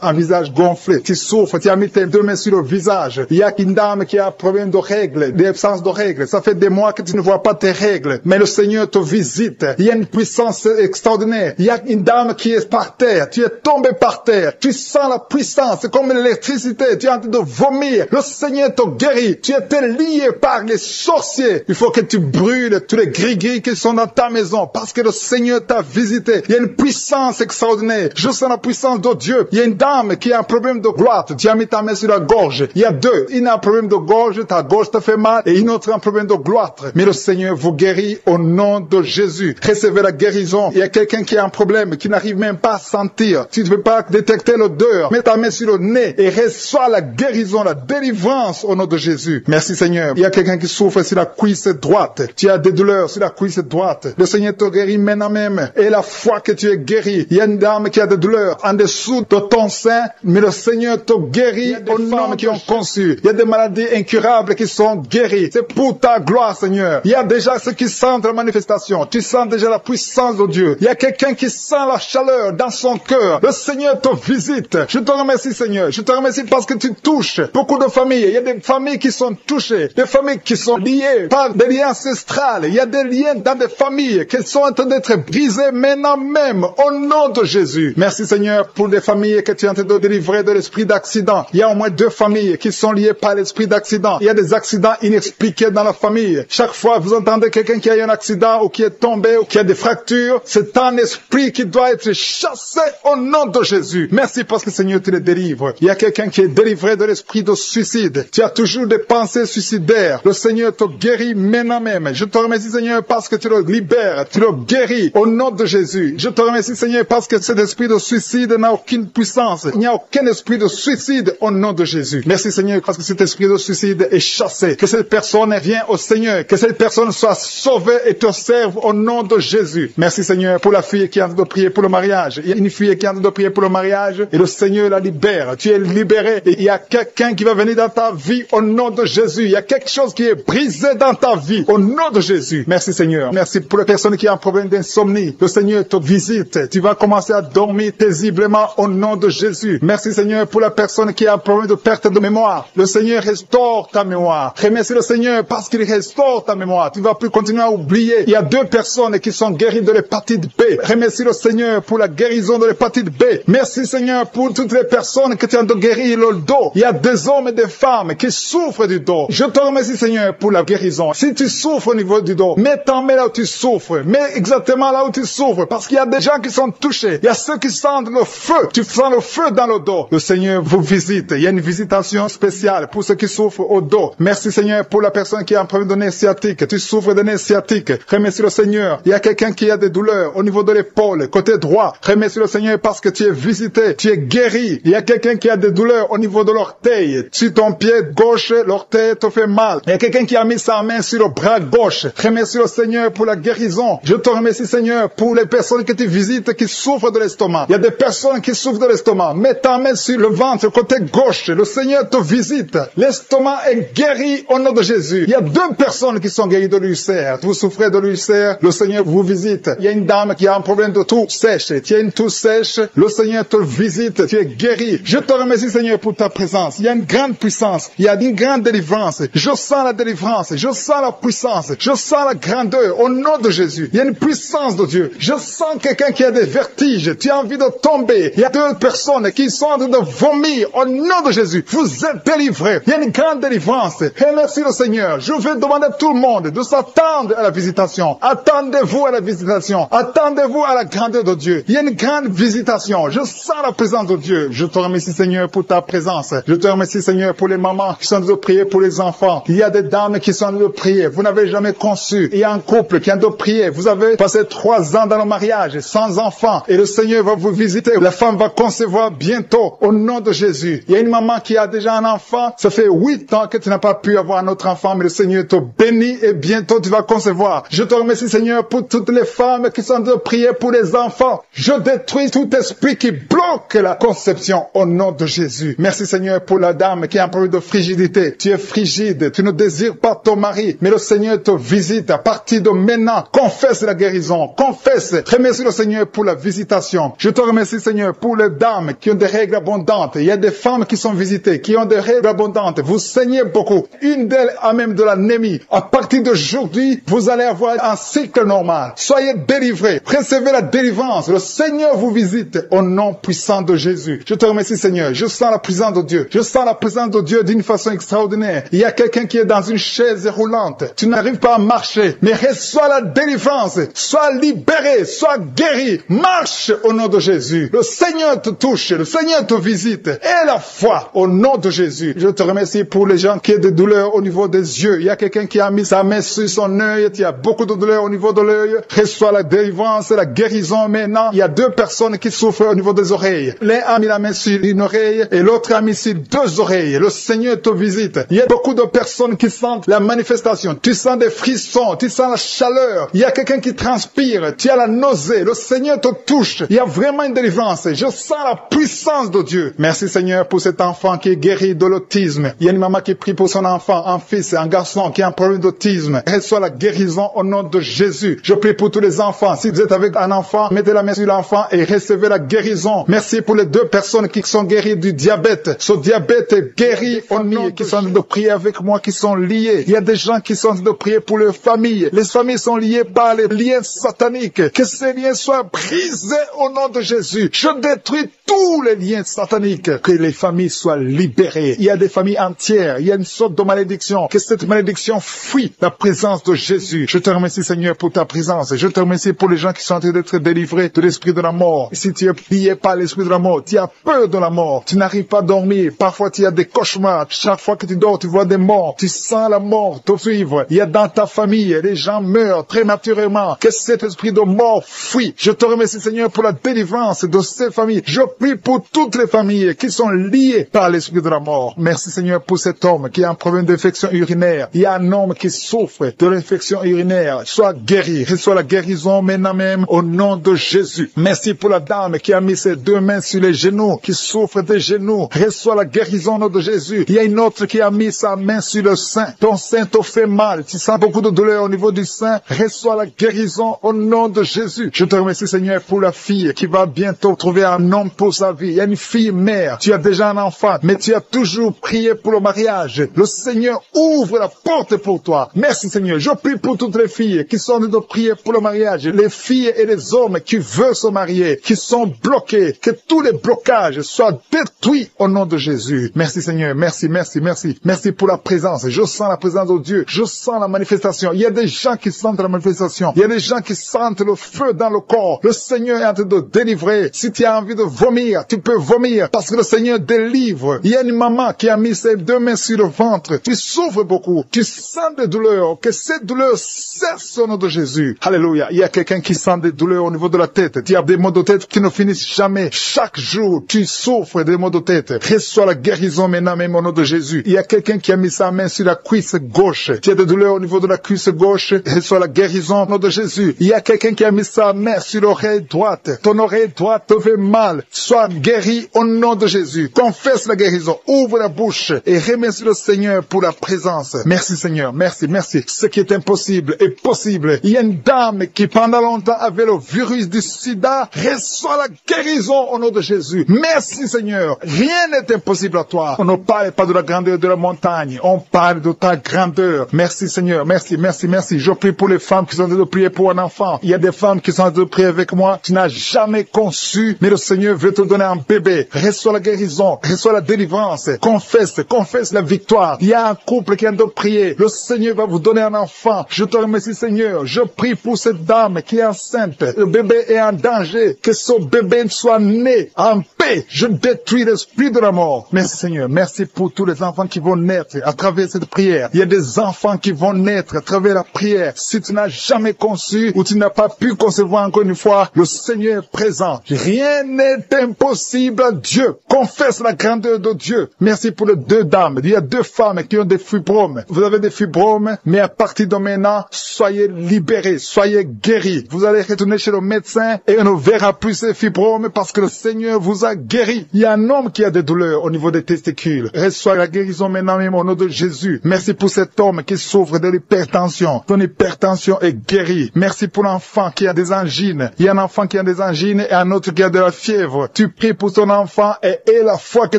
un visage gonflé. Tu souffres, tu as mis tes 2 mains sur le visage. Il y a une dame qui a un problème de règles, d'absence de règles. Ça fait des mois que tu ne vois pas tes règles, mais le Seigneur te visite. Il y a une puissance extraordinaire. Il y a une dame qui est par terre. Tu es tombé par terre. Tu sens la puissance. C'est comme l'électricité. Tu es en train de vomir. Le Seigneur te guérit. Tu étais lié par les sorciers. Il faut que tu brûles tous les gris-gris qui sont dans ta maison parce que le Seigneur t'a visité. Il y a une puissance extraordinaire. Je sens la puissance de Dieu. Il y a une dame qui a un problème de gloite. Tu as mis ta main sur la gorge. Il y a 2. Une a un problème de gorge. Ta gorge te fait mal. Et une autre a un problème de gloite. Mais le Seigneur vous guérit au nom de Jésus. Recevez la guérison. Il y a quelqu'un qui a un problème, qui n'arrive même pas à sentir. Tu ne peux pas détecter l'odeur. Mets ta main sur le nez et reçois la guérison, la délivrance au nom de Jésus. Merci Seigneur. Il y a quelqu'un qui souffre sur la cuisse droite. Tu as des douleurs sur la cuisse droite. Le Seigneur te guérit maintenant même. Et la foi que tu es guéri. Il y a une dame qui a des douleurs en dessous de ton sein, mais le Seigneur te guérit aux femmes qui ont conçu. Il y a des maladies incurables qui sont guéries. C'est pour ta gloire Seigneur. Il y a déjà ceux qui sentent la manifestation. Tu sens déjà la puissance de Dieu. Il y a quelqu'un qui sent la chaleur dans son cœur. Le Seigneur te visite. Je te remercie Seigneur. Je te remercie parce que tu touches beaucoup de familles. Il y a des familles qui sont touchées. Des familles qui sont liées par des liens ancestrales. Il y a des liens dans des familles qui sont en train d'être brisés maintenant même au nom de Jésus. Merci Seigneur pour des familles que tu es en train de délivrer de l'esprit d'accident. Il y a au moins 2 familles qui sont liées par l'esprit d'accident. Il y a des accidents inexpliqués dans la famille. Chaque fois vous entendez quelqu'un qui a eu un accident ou qui est tombé ou qui a des fractures, c'est un esprit qui doit être chassé au nom de Jésus. Merci parce que Seigneur, tu les délivres. Il y a quelqu'un qui est délivré de l'esprit de suicide. Tu as toujours des pensées suicidaires. Le Seigneur te guérit maintenant même. Je te remercie Seigneur parce que tu le libères, tu le guéris au nom de Jésus. Je te remercie Seigneur parce que cet esprit de suicide n'a aucune puissance. Il n'y a aucun esprit de suicide au nom de Jésus. Merci Seigneur parce que cet esprit de suicide est chassé. Que cette personne vienne au Seigneur. Que cette personne soit sauvée et te serve au nom de Jésus. Merci Seigneur pour la fille qui est en train de prier pour le mariage. Il y a une fille qui est en train de prier pour le mariage et le Seigneur la libère. Tu es libéré et il y a quelqu'un qui va venir dans ta vie au nom de Jésus. Il y a quelque chose qui est brisé dans ta vie au nom de Jésus. Merci Seigneur. Merci pour les personnes qui ont un problème d'insomnie. Le Seigneur te visite. Tu vas commencer à dormir paisiblement au nom de Jésus. Merci Seigneur pour la personne qui a un problème de perte de mémoire. Le Seigneur restaure ta mémoire. Remercie le Seigneur parce qu'il restaure ta mémoire. Tu ne vas plus continuer à oublier. Il y a 2 personnes qui sont guéries de l'hépatite B. Remercie le Seigneur pour la guérison de l'hépatite B. Merci Seigneur pour toutes les personnes que tu as de guérir le dos. Il y a des hommes et des femmes qui souffrent du dos. Je te remercie Seigneur pour la guérison. Si tu souffres au niveau du dos, mets ta main là où tu souffres. Mets exactement là où tu souffres parce qu'il y a des gens qui sont touchés. Il y a ceux qui sentent le feu. Tu sens le feu dans le dos. Le Seigneur vous visite. Il y a une visitation spéciale pour ceux qui souffrent au dos. Merci Seigneur pour la personne qui a un problème de nez sciatique. Tu souffres de nez sciatique. Remercie le Seigneur. Il y a quelqu'un qui a des douleurs au niveau de l'épaule, côté droit. Remercie le Seigneur parce que tu es visité. Tu es guéri. Il y a quelqu'un qui a des douleurs au niveau de l'orteil. Sur ton pied gauche, l'orteil te fait mal. Il y a quelqu'un qui a mis sa main sur le bras gauche. Remercie le Seigneur pour la guérison. Je te remercie Seigneur pour les personnes que tu visites qui souffrent de l'estomac. Il y a des personnes qui souffrent de l'estomac. Mets ta main sur le ventre, côté gauche. Le Seigneur te visite. L'estomac est guéri au nom de Jésus. Il y a 2 personnes qui sont guéries de l'ulcère. Vous souffrez de l'ulcère, le Seigneur vous visite. Il y a une dame qui a un problème de toux sèche. Tu as une toux sèche, le Seigneur te visite. Tu es guéri. Je te remercie Seigneur pour ta présence. Il y a une grande puissance. Il y a une grande délivrance. Je sens la délivrance. Je sens la puissance. Je sens la grandeur au nom de Jésus. Il y a une puissance de Dieu. Je sens quelqu'un qui a des vertiges. Tu as envie de tomber. Il y a 2 personnes qui sont en train de vomir au nom de Jésus. Vous êtes délivrés. Il y a une grande délivrance. Remercie le Seigneur. Je vais demander à tout le monde de s'attendre à la visitation. Attendez-vous à la visitation. Attendez-vous à la grandeur de Dieu. Il y a une grande visitation. Je sens la présence de Dieu. Je te remercie Seigneur pour ta présence. Je te remercie Seigneur pour les mamans qui sont en train de prier pour les enfants. Il y a des dames qui sont en train de prier. Vous n'avez jamais conçu. Il y a un couple qui est en train de prier. Vous avez passé 3 ans dans le mariage sans enfants. Et le Seigneur va vous visiter. La femme va concevoir bientôt au nom de Jésus. Il y a une maman qui a déjà un enfant. Ça fait 8 ans que tu n'as pas pu avoir un autre enfant, mais le Seigneur te bénit et bientôt tu vas concevoir. Je te remercie Seigneur pour toutes les femmes qui sont en train de prier pour les enfants. Je détruis tout esprit qui bloque la conception au nom de Jésus. Merci Seigneur pour la dame qui a un problème de frigidité. Tu es frigide, tu ne désires pas ton mari, mais le Seigneur te visite à partir de maintenant. Confesse la guérison, confesse. Remercie le Seigneur pour la visitation. Je te remercie Seigneur pour les dames qui ont des règles abondantes. Il y a des femmes qui sont visitées, qui ont des règles abondantes. Vous saignez beaucoup. Une d'elles a même de l'anémie. À partir d'aujourd'hui, vous allez avoir un cycle normal. Soyez délivrés. Recevez la délivrance. Le Seigneur vous visite au nom puissant de Jésus. Je te remercie Seigneur. Je sens la présence de Dieu. Je sens la présence de Dieu d'une façon extraordinaire. Il y a quelqu'un qui est dans une chaise roulante. Tu n'arrives pas à marcher, mais reçois la délivrance. Sois libéré, sois guéri. Marche au nom de Jésus. Le Seigneur te touche. Le Seigneur te visite. Et la foi au nom de Jésus. Je te remercie pour les gens qui ont des douleurs au niveau des yeux. Il y a quelqu'un qui a mis sa main sur son œil. Il y a beaucoup de douleurs au niveau de l'œil. Reçois la délivrance, la guérison maintenant. Il y a 2 personnes qui souffrent au niveau des oreilles. L'un a mis la main sur une oreille et l'autre a mis sur 2 oreilles. Le Seigneur te visite. Il y a beaucoup de personnes qui sentent la manifestation. Tu sens des frissons. Tu sens la chaleur. Il y a quelqu'un qui transpire. Tu as la nausée. Le Seigneur te touche. Il y a vraiment une délivrance. Je sens la puissance de Dieu. Merci Seigneur pour cet enfant qui est guéri de l'autisme. Il y a une maman qui prie pour son enfant, un fils, un garçon qui a un problème d'autisme. Reçois la guérison au nom de Jésus. Je prie pour tous les enfants. Si vous êtes avec un enfant, mettez la main sur l'enfant et recevez la guérison. Merci pour les 2 personnes qui sont guéries du diabète. Ce diabète est guéri au nom qui sont de prier avec moi, qui sont liés. Il y a des gens qui sont de prier pour leurs familles. Les familles sont liées par les liens sataniques. Que ces liens soient brisés au nom de Jésus. Je détruis tous les liens sataniques. Que les familles soient libérées. Il y a des familles entières. Il y a une sorte de malédiction. Que cette malédiction fuit la présence de Jésus. Je te remercie Seigneur pour ta présence. délivrance. Je te remercie pour les gens qui sont en train d'être délivrés de l'esprit de la mort. Si tu es plié par l'esprit de la mort, tu as peur de la mort, tu n'arrives pas à dormir, parfois tu as des cauchemars, chaque fois que tu dors, tu vois des morts, tu sens la mort te suivre. Il y a dans ta famille, les gens meurent prématurément, que cet esprit de mort fuit. Je te remercie Seigneur pour la délivrance de ces familles. Je prie pour toutes les familles qui sont liées par l'esprit de la mort. Merci Seigneur pour cet homme qui a un problème d'infection urinaire. Il y a un homme qui souffre de l'infection urinaire. Sois guéri, reçois la guérison maintenant même au nom de Jésus. Merci pour la dame qui a mis ses 2 mains sur les genoux, qui souffre des genoux. Reçois la guérison au nom de Jésus. Il y a une autre qui a mis sa main sur le sein. Ton sein te fait mal. Tu sens beaucoup de douleur au niveau du sein. Reçois la guérison au nom de Jésus. Je te remercie Seigneur pour la fille qui va bientôt trouver un homme pour sa vie. Il y a une fille mère. Tu as déjà un enfant, mais tu as toujours prié pour le mariage. Le Seigneur ouvre la porte pour toi. Merci Seigneur. Je prie pour toutes les filles qui sont en train de prier pour le mariage. Les filles et les hommes qui veulent se marier, qui sont bloqués. Que tous les blocages soient détruits au nom de Jésus. Merci Seigneur. Merci, merci, merci. Merci pour la présence. Je sens la présence de Dieu. Je sens la manifestation. Il y a des gens qui sentent la manifestation. Il y a des gens qui sentent le feu dans le corps. Le Seigneur est en train de délivrer. Si tu as envie de vomir, tu peux vomir parce que le Seigneur délivre. Il y a une maman qui a mis ses 2 mains sur le ventre. Tu souffres beaucoup. Tu sens des douleurs. Que cette douleur cesse au nom de Jésus. Alléluia. Il y a quelqu'un qui sent des douleurs au niveau de la tête. Tu as des maux de tête qui ne finissent jamais. Chaque jour, tu souffres des maux de tête. Reçois la guérison maintenant même au nom de Jésus. Il y a quelqu'un qui a mis sa main sur la cuisse gauche. Tu as des douleurs au niveau de la cuisse gauche. Reçois la guérison au nom de Jésus. Il y a quelqu'un qui a mis sa main sur l'oreille droite. Ton oreille droite te fait mal. Sois guéri au nom de Jésus. Confesse la guérison. Ouvre la bouche et remercie le Seigneur pour la présence. Merci Seigneur. Merci, merci. Ce qui est impossible est possible. Il y a une dame qui pendant longtemps avait le virus du sida. Reçois la guérison au nom de Jésus. Merci Seigneur. Rien n'est impossible à toi. On ne parle pas de la grandeur de la montagne. On parle de ta grandeur. Merci Seigneur. Merci, merci, merci. Je prie pour les femmes qui sont en train de prier pour un enfant. Il y a des femmes qui sont en train de prier avec moi. Tu n'as jamais conçu, mais le Seigneur veut te donner un bébé. Reçois la guérison. Reçois la délivrance. Confesse la victoire. Il y a un couple qui est en train de prier. Le Seigneur va vous donner un enfant. Je te remercie Seigneur. Je prie pour cette dame qui est enceinte. Le bébé est en danger. Que ce bébé soit né en paix. Je détruis l'esprit de la mort. Merci Seigneur. Merci pour tous les enfants qui vont naître à travers cette prière. Il y a des enfants qui vont naître à travers la prière. Si tu n'as jamais conçu ou tu n'as pas pu concevoir encore une fois, le Seigneur est présent. Rien n'est impossible à Dieu. Confesse la grandeur de Dieu. Merci pour les 2 dames. Il y a 2 femmes qui ont des fibromes. Vous avez des fibromes, mais à partir de maintenant, soyez libérés, soyez guéris. Vous allez retourner chez le médecin et on ne verra plus ces fibromes parce que le Seigneur vous a guéri. Il y a un homme qui a des douleurs au niveau des testicules. Reçois la guérison maintenant même au nom de Jésus. Merci pour cet homme qui souffre de l'hypertension. Ton hypertension est guérie. Merci pour l'enfant qui a des angines. Il y a un enfant qui a des angines et un autre qui a de la fièvre. Tu pries pour ton enfant et aie la foi que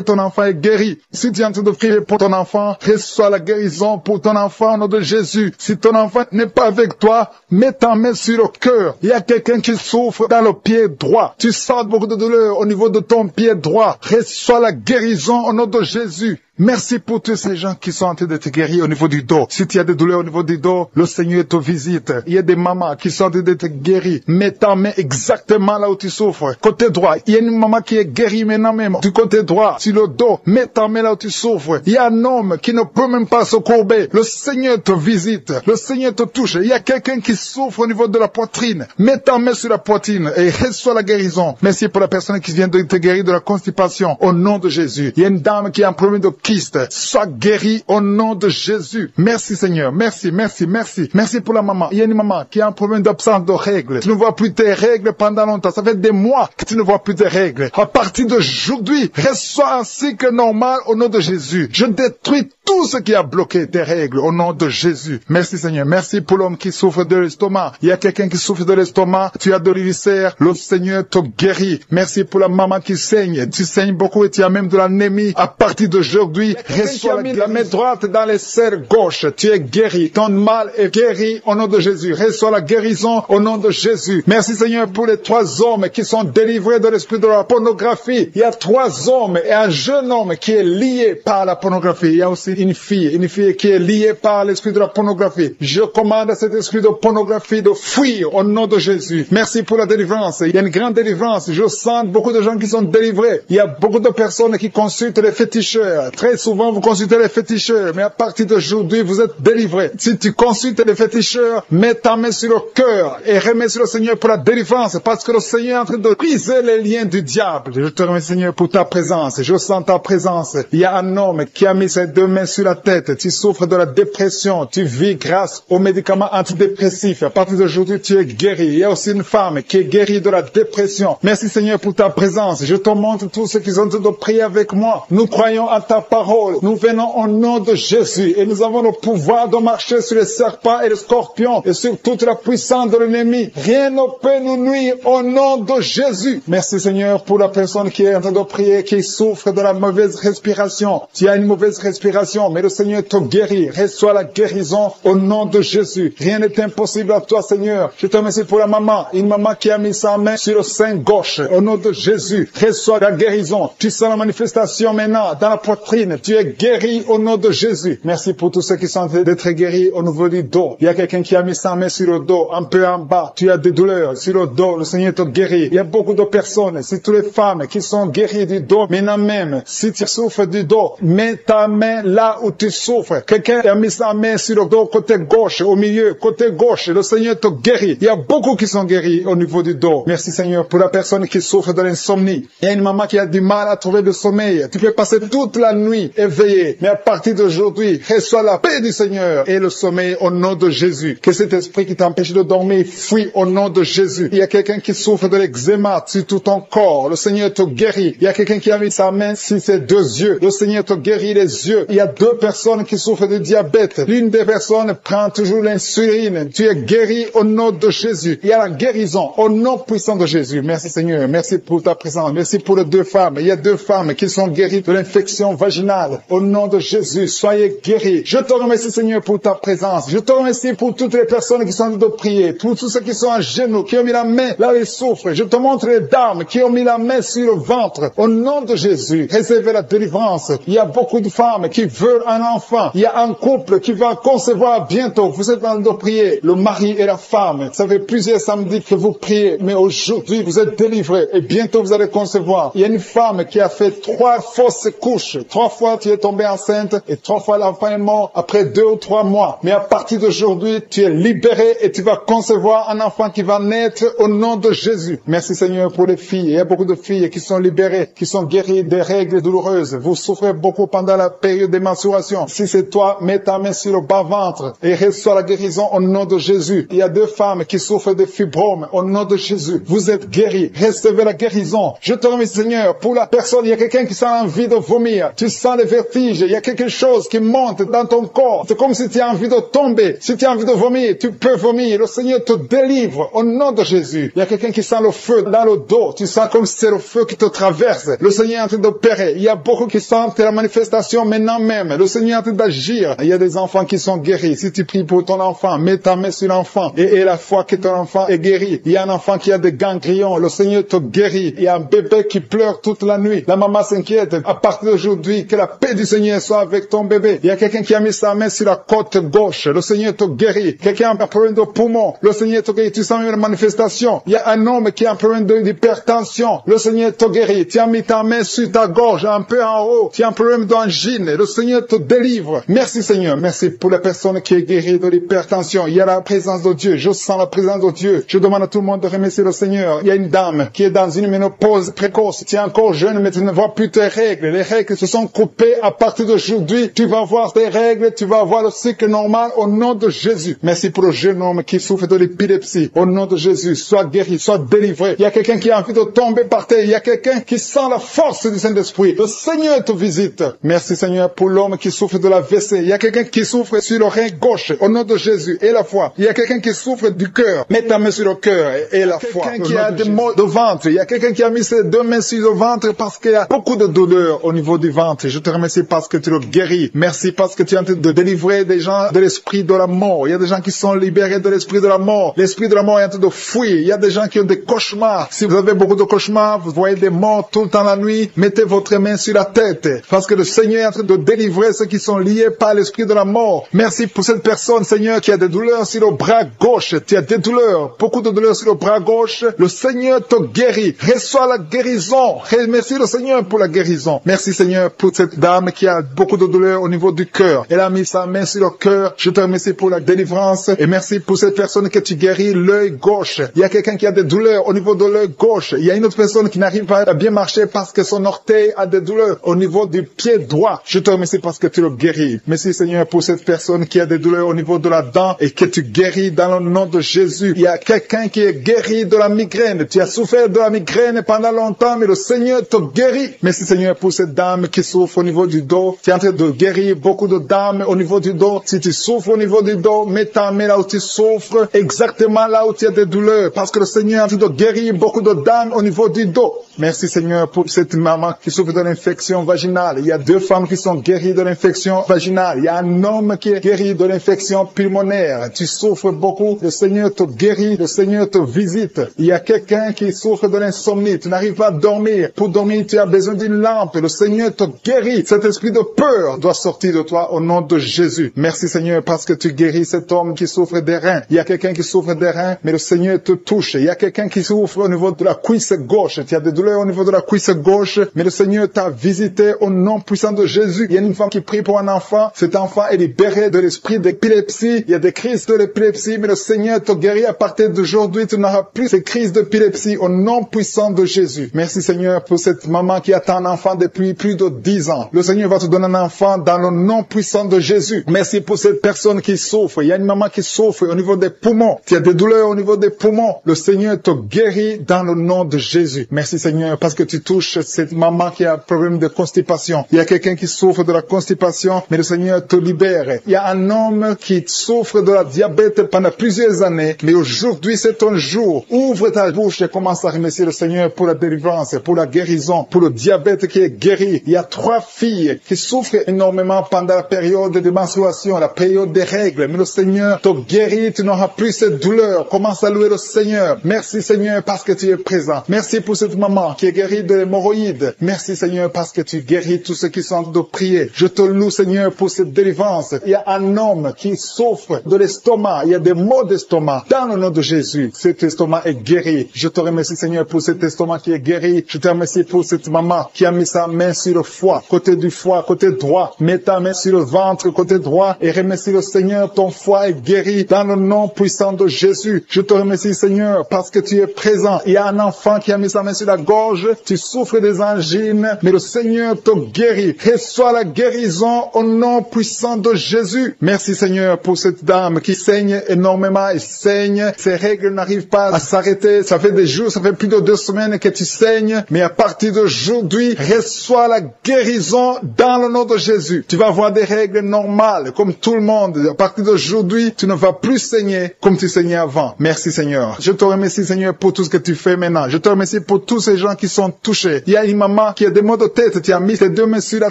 ton enfant est guéri. Si tu es en train de prier pour ton enfant, reçois la guérison pour ton enfant au nom de Jésus. Si ton enfant n'est pas avec toi, mets ta main sur le cœur. Il y a quelqu'un qui souffre dans le pied droit. Tu sens beaucoup de douleur au niveau de ton pied droit. Reçois la guérison au nom de Jésus. Merci pour tous ces gens qui sont en train de te guérir au niveau du dos. Si tu as des douleurs au niveau du dos, le Seigneur te visite. Il y a des mamans qui sont en train de te guérir. Mets ta main exactement là où tu souffres. Côté droit, il y a une maman qui est guérie maintenant même. Du côté droit, sur le dos, mets ta main là où tu souffres. Il y a un homme qui ne peut même pas se courber. Le Seigneur te visite. Le Seigneur te touche. Il y a quelqu'un qui souffre au niveau de la poitrine. Mets ta main sur la poitrine et reçois la guérison. Merci pour la personne qui vient de te guérir de la constipation. Au nom de Jésus. Il y a une dame qui a un problème de kyste. Sois guéri au nom de Jésus. Merci Seigneur. Merci, merci, merci. Merci pour la maman. Il y a une maman qui a un problème d'absence de règles. Tu ne vois plus tes règles pendant longtemps. Ça fait des mois que tu ne vois plus tes règles. À partir d'aujourd'hui, reçois un cycle normal au nom de Jésus. Je détruis tout ce qui a bloqué tes règles au nom de Jésus. Merci Seigneur. Merci pour l'homme qui souffre de l'estomac. Il y a quelqu'un qui souffre de l'estomac. Tu as de l'ulcère. Le Seigneur te guérit. Merci pour la maman qui saigne. Tu saignes beaucoup et tu as même de l'anémie. À partir d'aujourd'hui, d'aujourd'hui, reçois la main droite dans les serres gauche. Tu es guéri. Ton mal est guéri au nom de Jésus. Reçois la guérison au nom de Jésus. Merci Seigneur pour les 3 hommes qui sont délivrés de l'esprit de la pornographie. Il y a 3 hommes et un jeune homme qui est lié par la pornographie. Il y a aussi une fille qui est liée par l'esprit de la pornographie. Je commande à cet esprit de pornographie de fuir au nom de Jésus. Merci pour la délivrance. Il y a une grande délivrance. Je sens beaucoup de gens qui sont délivrés. Il y a beaucoup de personnes qui consultent les féticheurs. Très souvent, vous consultez les féticheurs, mais à partir d'aujourd'hui, vous êtes délivrés. Si tu consultes les féticheurs, mets ta main sur le cœur et remets sur le Seigneur pour la délivrance, parce que le Seigneur est en train de briser les liens du diable. Je te remercie, Seigneur, pour ta présence. Je sens ta présence. Il y a un homme qui a mis ses 2 mains sur la tête. Tu souffres de la dépression. Tu vis grâce aux médicaments antidépressifs. À partir d'aujourd'hui, tu es guéri. Il y a aussi une femme qui est guérie de la dépression. Merci, Seigneur, pour ta présence. Je te montre tous ceux qui sont en train de prier avec moi. Nous croyons à ta parole. Nous venons au nom de Jésus et nous avons le pouvoir de marcher sur les serpents et les scorpions et sur toute la puissance de l'ennemi. Rien ne peut nous nuire au nom de Jésus. Merci Seigneur pour la personne qui est en train de prier, qui souffre de la mauvaise respiration. Tu as une mauvaise respiration, mais le Seigneur te guérit. Reçois la guérison au nom de Jésus. Rien n'est impossible à toi Seigneur. Je te remercie pour la maman, une maman qui a mis sa main sur le sein gauche. Au nom de Jésus, reçois la guérison. Tu sens la manifestation maintenant dans la poitrine. Tu es guéri au nom de Jésus. Merci pour tous ceux qui sont d'être guéris au niveau du dos. Il y a quelqu'un qui a mis sa main sur le dos, un peu en bas. Tu as des douleurs sur le dos. Le Seigneur te guérit. Il y a beaucoup de personnes, c'est toutes les femmes qui sont guéries du dos. Maintenant même, si tu souffres du dos, mets ta main là où tu souffres. Quelqu'un a mis sa main sur le dos, côté gauche, au milieu, côté gauche. Le Seigneur te guérit. Il y a beaucoup qui sont guéris au niveau du dos. Merci Seigneur pour la personne qui souffre de l'insomnie. Il y a une maman qui a du mal à trouver le sommeil. Tu peux passer toute la nuit éveillé. Mais à partir d'aujourd'hui, reçois la paix du Seigneur et le sommeil au nom de Jésus. Que cet esprit qui t'empêche de dormir fuit au nom de Jésus. Il y a quelqu'un qui souffre de l'eczéma sur tout ton corps. Le Seigneur te guérit. Il y a quelqu'un qui a mis sa main sur ses 2 yeux. Le Seigneur te guérit les yeux. Il y a 2 personnes qui souffrent de diabète. L'une des personnes prend toujours l'insuline. Tu es guéri au nom de Jésus. Il y a la guérison au nom puissant de Jésus. Merci Seigneur. Merci pour ta présence. Merci pour les 2 femmes. Il y a 2 femmes qui sont guéries de l'infection vaginale. Au nom de Jésus, soyez guéris. Je te remercie Seigneur pour ta présence. Je te remercie pour toutes les personnes qui sont en train de prier. Pour tous ceux qui sont à genoux, qui ont mis la main là où ils souffrent. Je te montre les dames qui ont mis la main sur le ventre. Au nom de Jésus, réservez la délivrance. Il y a beaucoup de femmes qui veulent un enfant. Il y a un couple qui va concevoir bientôt. Vous êtes en train de prier. Le mari et la femme. Ça fait plusieurs samedis que vous priez. Mais aujourd'hui, vous êtes délivrés. Et bientôt, vous allez concevoir. Il y a une femme qui a fait 3 fausses couches. 3 fois, tu es tombée enceinte. Et 3 fois, l'enfant est mort après 2 ou 3 mois. Mais à partir d'aujourd'hui, tu es libéré et tu vas concevoir un enfant qui va naître au nom de Jésus. Merci Seigneur pour les filles. Il y a beaucoup de filles qui sont libérées, qui sont guéries des règles douloureuses. Vous souffrez beaucoup pendant la période des menstruations. Si c'est toi, mets ta main sur le bas-ventre et reçois la guérison au nom de Jésus. Il y a 2 femmes qui souffrent de fibromes au nom de Jésus. Vous êtes guéris. Recevez la guérison. Je te remercie Seigneur pour la personne. Il y a quelqu'un qui sent envie de vomir. Tu sens les vertiges. Il y a quelque chose qui monte dans ton corps. C'est comme si tu as envie de tomber. Si tu as envie de vomir, tu peux vomir. Le Seigneur te délivre au nom de Jésus. Il y a quelqu'un qui sent le feu dans le dos. Tu sens comme si c'est le feu qui te traverse. Le Seigneur est en train d'opérer. Il y a beaucoup qui sentent la manifestation maintenant même. Le Seigneur est en train d'agir. Il y a des enfants qui sont guéris. Si tu pries pour ton enfant, mets ta main sur l'enfant et la foi que ton enfant est guéri. Il y a un enfant qui a des ganglions. Le Seigneur te guérit. Il y a un bébé qui pleure toute la nuit. La maman s'inquiète. À partir d'aujourd'hui, que la paix du Seigneur soit avec ton bébé. Il y a quelqu'un qui a mis sa main sur la côte gauche. Le Seigneur te guérit. Quelqu'un a un problème de poumon. Le Seigneur te guérit. Tu sens une manifestation. Il y a un homme qui a un problème d'hypertension. Le Seigneur te guérit. Tu as mis ta main sur ta gorge, un peu en haut. Tu as un problème d'angine. Le Seigneur te délivre. Merci Seigneur. Merci pour la personne qui est guérie de l'hypertension. Il y a la présence de Dieu. Je sens la présence de Dieu. Je demande à tout le monde de remercier le Seigneur. Il y a une dame qui est dans une ménopause précoce. Tu es encore jeune, mais tu ne vois plus tes règles. Les règles se sont coupées. À partir d'aujourd'hui, tu vas voir tes règles. Tu vas voir le cycle normal au nom de Jésus. Merci pour le jeune homme qui souffre de l'épilepsie. Au nom de Jésus, sois guéri, sois délivré. Il y a quelqu'un qui a envie de tomber par terre. Il y a quelqu'un qui sent la force du Saint-Esprit. Le Seigneur te visite. Merci Seigneur pour l'homme qui souffre de la WC. Il y a quelqu'un qui souffre sur l'oreille gauche. Au nom de Jésus et la foi. Il y a quelqu'un qui souffre du cœur. Mets ta main sur le cœur et la foi. Quelqu'un qui a des maux de ventre. Il y a quelqu'un qui a mis ses 2 mains sur le ventre parce qu'il y a beaucoup de douleur au niveau du ventre. gauche. Je te remercie parce que tu le guéris. Merci parce que tu es en train de délivrer des gens de l'esprit de la mort. Il y a des gens qui sont libérés de l'esprit de la mort. L'esprit de la mort est en train de fuir. Il y a des gens qui ont des cauchemars. Si vous avez beaucoup de cauchemars, vous voyez des morts tout le temps la nuit, mettez votre main sur la tête. Parce que le Seigneur est en train de délivrer ceux qui sont liés par l'esprit de la mort. Merci pour cette personne, Seigneur, qui a des douleurs sur le bras gauche. Tu as des douleurs, beaucoup de douleurs sur le bras gauche. Le Seigneur te guérit. Reçois la guérison. Remercie le Seigneur pour la guérison. Merci, Seigneur, pour cette dame qui a beaucoup de douleurs au niveau du cœur. Elle a mis sa main sur le cœur. Je te remercie pour la délivrance. Et merci pour cette personne que tu guéris l'œil gauche. Il y a quelqu'un qui a des douleurs au niveau de l'œil gauche. Il y a une autre personne qui n'arrive pas à bien marcher parce que son orteil a des douleurs au niveau du pied droit. Je te remercie parce que tu le guéris. Merci, Seigneur, pour cette personne qui a des douleurs au niveau de la dent et que tu guéris dans le nom de Jésus. Il y a quelqu'un qui est guéri de la migraine. Tu as souffert de la migraine pendant longtemps, mais le Seigneur te guérit. Merci, Seigneur, pour cette dame qui souffre au niveau du dos. Tu es en train de guérir beaucoup de dames au niveau du dos. Si tu souffres au niveau du dos, mets ta main là où tu souffres, exactement là où tu as des douleurs, parce que le Seigneur est en train de guérir beaucoup de dames au niveau du dos. Merci, Seigneur, pour cette maman qui souffre de l'infection vaginale. Il y a 2 femmes qui sont guéries de l'infection vaginale. Il y a un homme qui est guéri de l'infection pulmonaire. Tu souffres beaucoup. Le Seigneur te guérit. Le Seigneur te visite. Il y a quelqu'un qui souffre de l'insomnie. Tu n'arrives pas à dormir. Pour dormir, tu as besoin d'une lampe. Le Seigneur te guérit. Cet esprit de peur doit sortir de toi au nom de Jésus. Merci, Seigneur, parce que tu guéris cet homme qui souffre des reins. Il y a quelqu'un qui souffre des reins, mais le Seigneur te touche. Il y a quelqu'un qui souffre au niveau de la cuisse gauche. Tu as des douleurs au niveau de la cuisse gauche, mais le Seigneur t'a visité au nom puissant de Jésus. Il y a une femme qui prie pour un enfant. Cet enfant est libéré de l'esprit d'épilepsie. Il y a des crises de l'épilepsie, mais le Seigneur te guérit. À partir d'aujourd'hui, tu n'auras plus ces crises d'épilepsie au nom puissant de Jésus. Merci, Seigneur, pour cette maman qui attend un enfant depuis plus de 10 ans. Le Seigneur va te donner un enfant dans le nom puissant de Jésus. Merci pour cette personne qui souffre. Il y a une maman qui souffre au niveau des poumons. Tu as des douleurs au niveau des poumons. Le Seigneur te guérit dans le nom de Jésus. Merci, Seigneur, parce que tu touches cette maman qui a un problème de constipation. Il y a quelqu'un qui souffre de la constipation, mais le Seigneur te libère. Il y a un homme qui souffre de la diabète pendant plusieurs années, mais aujourd'hui c'est ton jour. Ouvre ta bouche et commence à remercier le Seigneur pour la délivrance, pour la guérison, pour le diabète qui est guéri. Il y a 3 filles qui souffrent énormément pendant la période de menstruation, la période des règles, mais le Seigneur te guérit, tu n'auras plus cette douleur. Commence à louer le Seigneur. Merci, Seigneur, parce que tu es présent. Merci pour cette maman qui est guérie de l'hémorroïde. Merci, Seigneur, parce que tu guéris tous ceux qui sont en train de prier. Je te loue, Seigneur, pour cette délivrance. Il y a un homme qui souffre de l'estomac. Il y a des maux d'estomac. Dans le nom de Jésus, cet estomac est guéri. Je te remercie, Seigneur, pour cet estomac qui est guéri. Je te remercie pour cette maman qui a mis sa main sur le foie, côté du foie, côté droit. Mets ta main sur le ventre, côté droit, et remercie le Seigneur. Ton foie est guéri dans le nom puissant de Jésus. Je te remercie, Seigneur, parce que tu es présent. Il y a un enfant qui a mis sa main sur la gorge. Tu souffres des angines, mais le Seigneur te guérit. Reçois la guérison au nom puissant de Jésus. Merci, Seigneur, pour cette dame qui saigne énormément et saigne. Ses règles n'arrivent pas à s'arrêter. Ça fait des jours, ça fait plus de 2 semaines que tu saignes, mais à partir d'aujourd'hui, reçois la guérison dans le nom de Jésus. Tu vas avoir des règles normales, comme tout le monde. À partir d'aujourd'hui, tu ne vas plus saigner comme tu saignais avant. Merci, Seigneur. Je te remercie, Seigneur, pour tout ce que tu fais maintenant. Je te remercie pour tous ces gens qui sont touchés. Il y a une maman qui a des maux de tête. Tu as mis tes 2 mains sur la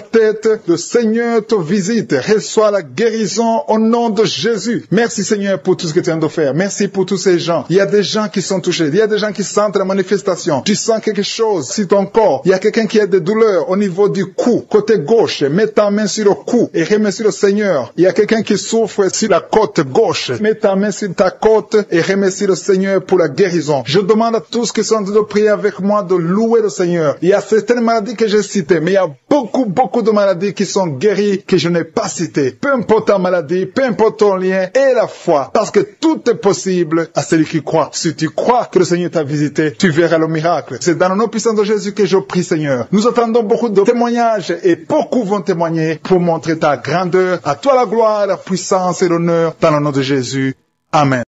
tête. Le Seigneur te visite. Reçois la guérison au nom de Jésus. Merci, Seigneur, pour tout ce que tu viens de faire. Merci pour tous ces gens. Il y a des gens qui sont touchés. Il y a des gens qui sentent la manifestation. Tu sens quelque chose sur ton corps. Il y a quelqu'un qui a des douleurs au niveau du cou, côté gauche. Mets ta main sur le cou et remercie le Seigneur. Il y a quelqu'un qui souffre sur la côte gauche. Mets ta main sur ta côte et remercie le Seigneur pour la guérison. Je demande à tous qui sont en train de prier avec moi de louer le Seigneur. Il y a certaines maladies que j'ai citées, mais il y a beaucoup de maladies qui sont guéries que je n'ai pas citées. Peu importe ta maladie, peu importe ton lien et la foi, parce que tout est possible à celui qui croit. Si tu crois que le Seigneur t'a visité, tu verras le miracle. C'est dans le nom puissant de Jésus que je prie, Seigneur. Nous attendons beaucoup de témoignages et beaucoup vont témoigner pour montrer ta grandeur. À toi la gloire, la puissance et l'honneur dans le nom de Jésus. Amen.